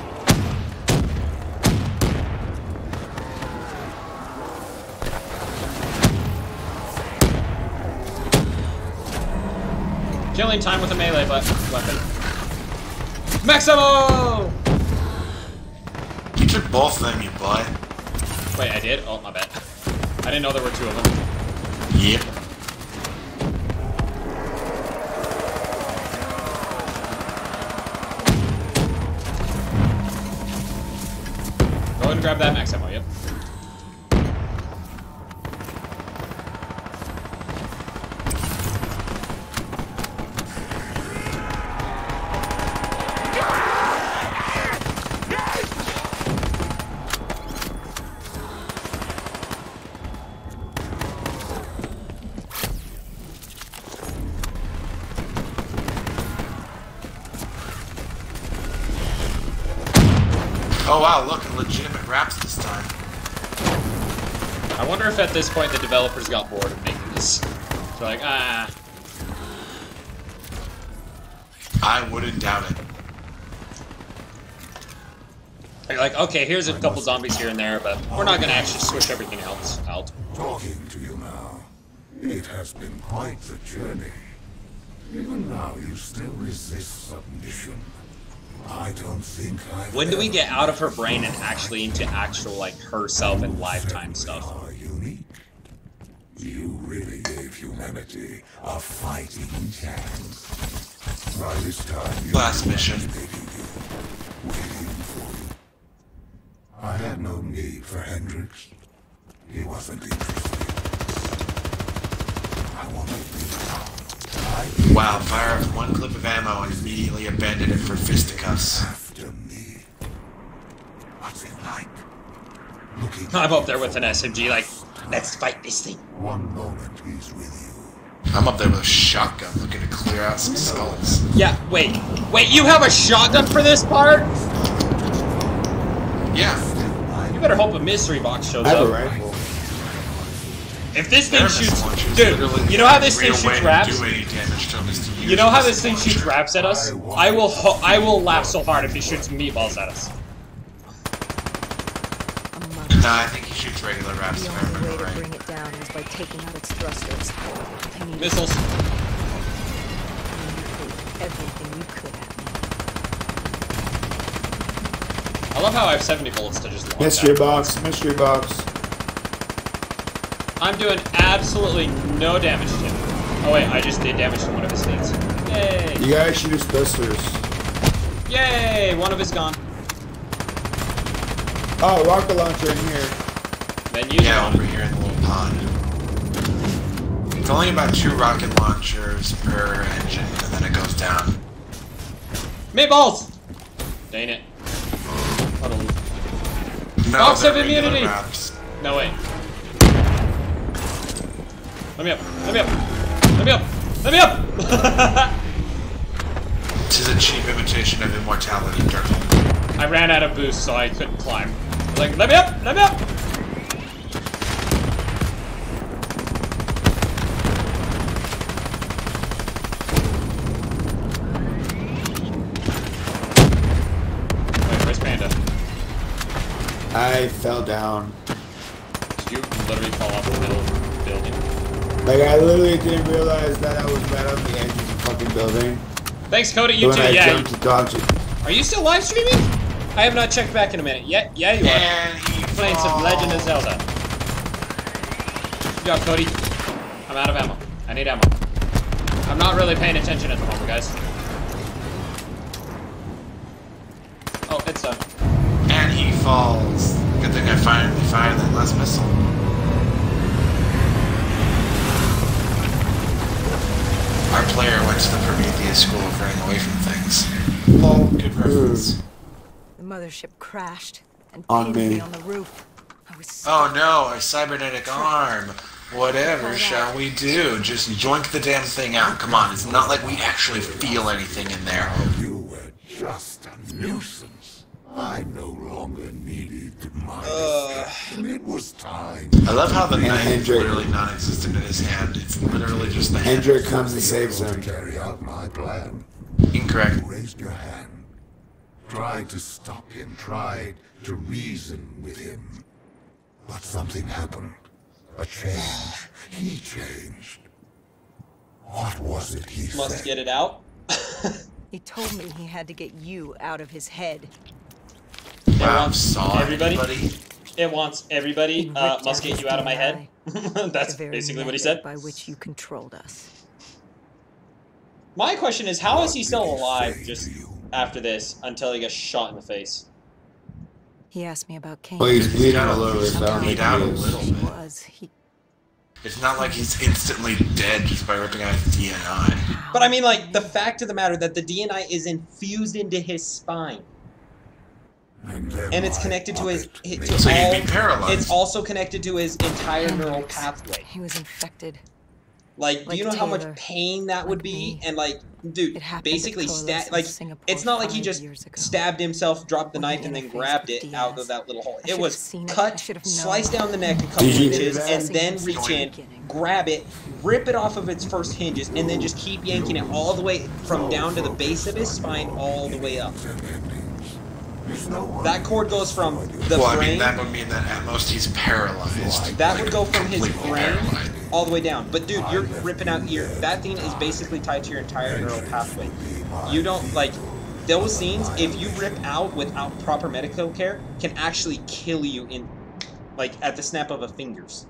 Killing time with a melee weapon. Maximo! You took both of them, you butt. Wait, I did? Oh, my bad. I didn't know there were 2 of them. Yep. Go ahead and grab that max ammo, yep. Oh wow, look, legitimate raps this time. I wonder if at this point the developers got bored of making this. They're like, ah. I wouldn't doubt it. They're like, okay, here's a couple zombies here and there, but we're not gonna actually switch everything else out. Talking to you now, it has been quite the journey. Even now, you still resist submission. I don't think I've When do we ever get out of her brain and actually into actual, like, herself and lifetime stuff? are unique. You really gave humanity a fighting chance. By this time, you Last mission. waiting for you. I had no need for Hendrix. He wasn't interested. I wanted you. Wow, fire up one clip of ammo and immediately abandoned it for fisticuffs. After me. What's it like? Looking I'm up there with an SMG, like, let's fight this thing. one moment he's with you. I'm up there with a shotgun looking to clear out some skulls. Yeah, wait, you have a shotgun for this part? Yeah. You better hope a mystery box shows I have a up. rifle. If this thing Thermos shoots, launchers dude, literally you know how this can't thing real shoots way to raps? do any damage to them is to use You know how this this thing shoots launcher. raps at us? I will laugh so hard if it shoots meatballs at us. No, I think he shoots regular raps The if I only way remember to right. bring it down was by taking out its thrusters. I needed Missiles. everything you could at me. I love how I have 70 bullets to just launch Mystery at. box, mystery box. I'm doing absolutely no damage to him. Oh wait, I just did damage to one of his things. Yay! You guys shoot his thrusters. Yay! One of his gone. Oh, rocket launcher in here. Then use Yeah, it over on. here in the little pond. It's only about 2 rocket launchers per engine, and then it goes down. Meatballs! Dang it. Hold on. No, Box they're of regular immunity. raps. No, wait. Let me up. Let me up. Let me up. Let me up! Tis a cheap imitation of immortality, Turtle. I ran out of boost, so I couldn't climb. I was like, let me up! Let me up! Wait, where's Panda? I fell down. Did you literally fall off the middle of the building? Like, I literally didn't realize that I was right on the edge of the fucking building. Thanks, Cody. So You when too. I Yeah. jumped to dodge it. Are you still live streaming? I have not checked back in a minute. Yeah, you are. And he Playing some Legend of Zelda. Good job, Cody. I'm out of ammo. I need ammo. I'm not really paying attention at the moment, guys. Oh, it's done. And he falls. Good thing I finally fired that last missile. Our player went to the Prometheus school of running away from things. Lol. Good reference. The mothership crashed and On pinned me. me on the roof. I was Oh no, a cybernetic arm. Whatever shall we do? Just yoink the damn thing out. Come on, it's not like we actually feel anything in there. You were just a nuisance. I no longer needed my distraction. It was time. I love how the knife is Hendrik. literally non-existent in his hand. It's literally just the hand. Hendrik comes and saves To him. carry out my plan. Incorrect. You raised your hand. Tried to stop him. Tried to reason with him. But something happened. A change. He changed. What was it he Must said? get it out. He told me he had to get you out of his head. Wow, wants saw everybody. everybody. It wants everybody. He ripped Must out get his you out of my head. DNA, That's the very basically what he method said. by which you controlled us. My question is, how is he still What did he alive say just to you? after this until he gets shot in the face? He asked me about Kane. Well, he's He's bleeding got all a- over, so I don't bleed think out he a is. little He bit. was. It's not like he's instantly dead just by ripping out his DNI. But I mean, like, the fact of the matter that the DNI is infused into his spine. And it's connected to his to So all, he'd be paralyzed. it's also connected to his entire neural pathway. He was infected. Like, do you know how much pain that would be? And like, dude, basically like, it's not like he just stabbed himself, dropped the knife, and then grabbed it out of that little hole. It was cut, slice down the neck a couple inches, and then reach in, grab it, rip it off of its first hinges, and then just keep yanking it all the way from down to the base of his spine all the way up. That cord goes from the brain. I mean, that would mean that at most he's paralyzed. That would go from his brain all the way down. But dude, you're ripping out that thing is basically tied to your entire neural pathway. You don't, like, those scenes, if you rip out without proper medical care, can actually kill you in, like, at the snap of a fingers.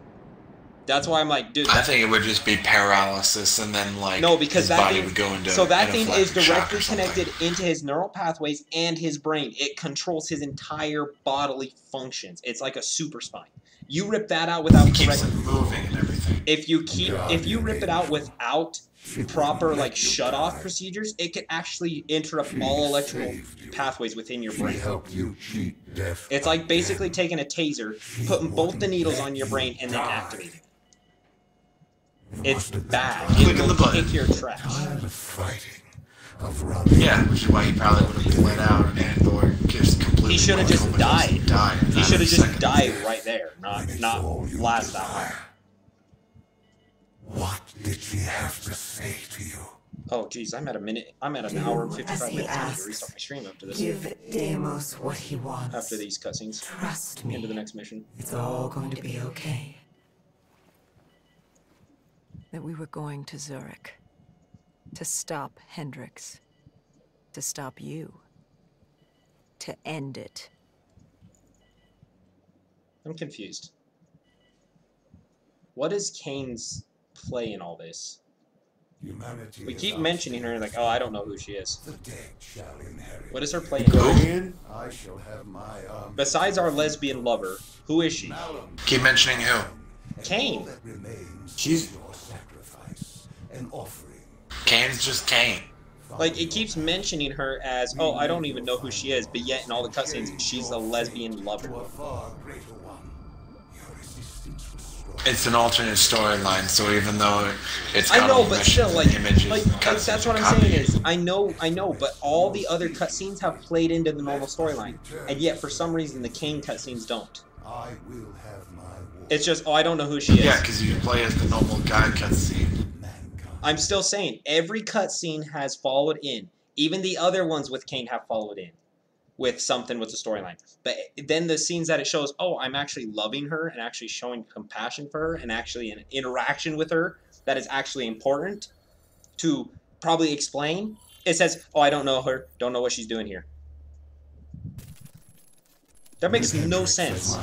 That's why I'm like, dude. I think it would just be paralysis, and then like no, because his that body thing, would go into so that thing is directly connected into his neural pathways and his brain. It controls his entire bodily functions. It's like a super spine. You rip that out without correct moving and everything. If you rip it out without proper like shut off procedures, it could actually interrupt all electrical pathways within your brain. It's like basically taking a taser, putting both the needles on your brain, and then activating it. It's bad. It will kick your tracks. Yeah, which is why he probably would have bled out and or just completely. He should have just died. He should have just died right there, not last that long. What did she have to say to you? Oh geez, I'm at an hour and 55 minutes. I need to restart my stream after this. Give Deimos what he wants. After these cutscenes. Trust me. Into the next mission. It's all going to be okay. That we were going to Zurich. To stop Hendricks. To stop you. To end it. I'm confused. What is Kane's play in all this? Humanity we keep mentioning her like, oh, I don't know who she is. The dead shall inherit. What is her play in? I shall have my Besides our lesbian lover, who is she? Keep mentioning who? Kane. She's your sacrifice, an offering. Kane's just Kane. Like, it keeps mentioning her as, oh, I don't even know who she is, but yet in all the cutscenes, she's a lesbian lover. It's an alternate storyline, so even though it's I know, but still, like images, that's what I'm saying is, I know, but all the other cutscenes have played into the normal storyline, and yet for some reason the Kane cutscenes don't. I will have my war. It's just, oh, I don't know who she is. Yeah, because you play as the normal guy cutscene. I'm still saying, every cutscene has followed in. Even the other ones with Kane have followed in. With something with the storyline. But then the scenes that it shows, oh, I'm actually loving her and actually showing compassion for her and actually an interaction with her that is actually important to probably explain. It says, oh, I don't know her, don't know what she's doing here. That makes no sense.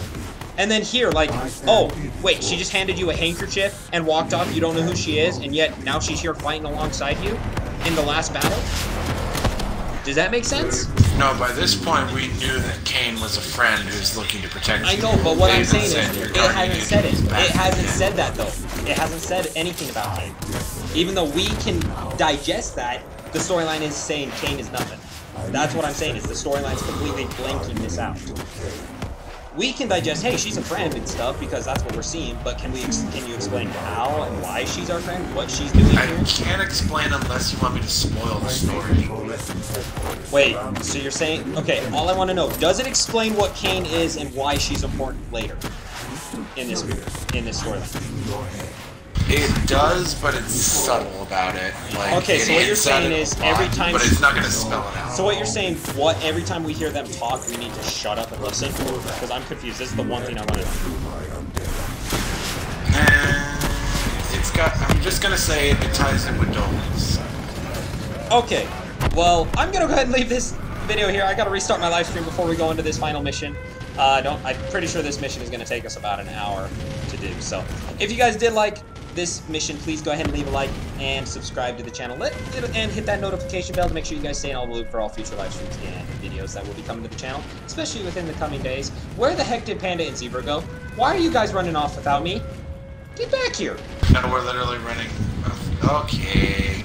And then here, like, oh, wait, she just handed you a handkerchief and walked off, you don't know who she is, and yet now she's here fighting alongside you in the last battle? Does that make sense? No, by this point we knew that Kane was a friend who's looking to protect you. I know, but what I'm saying is, it hasn't said it. It hasn't said that, though. It hasn't said anything about Kane. Even though we can digest that, the storyline is saying Kane is nothing. That's what I'm saying, is the storyline's completely blanking this out. We can digest, hey, she's a friend and stuff, because that's what we're seeing, but can you explain how and why she's our friend, what she's doing here? I can't explain unless you want me to spoil the story. Wait, so you're saying, okay, all I want to know, does it explain what Kane is and why she's important later in this storyline? It does, but it's subtle about it. Like, okay, so what you're saying is every time... But it's not going to spell it out. So what you're saying, every time we hear them talk, we need to shut up and listen? Because I'm confused. This is the one thing I want to know. I'm just going to say it ties in with Dolan's. Okay, well, I'm going to go ahead and leave this video here. I got to restart my live stream before we go into this final mission. I'm pretty sure this mission is going to take us about an hour to do. So if you guys did like this mission, please go ahead and leave a like and subscribe to the channel and hit that notification bell to make sure you guys stay in all the loop for all future live streams and videos that will be coming to the channel, especially within the coming days. Where the heck did Panda and Zebra go? Why are you guys running off without me? Get back here. No, we're literally running. Okay.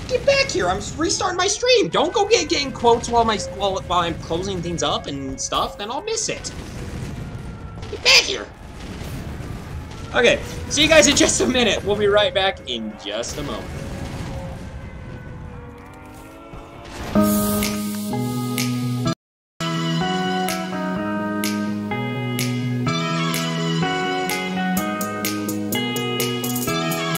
Get back here. I'm restarting my stream. Don't go getting quotes while I'm closing things up and stuff, then I'll miss it. Get back here. Okay, see you guys in just a minute. We'll be right back in just a moment.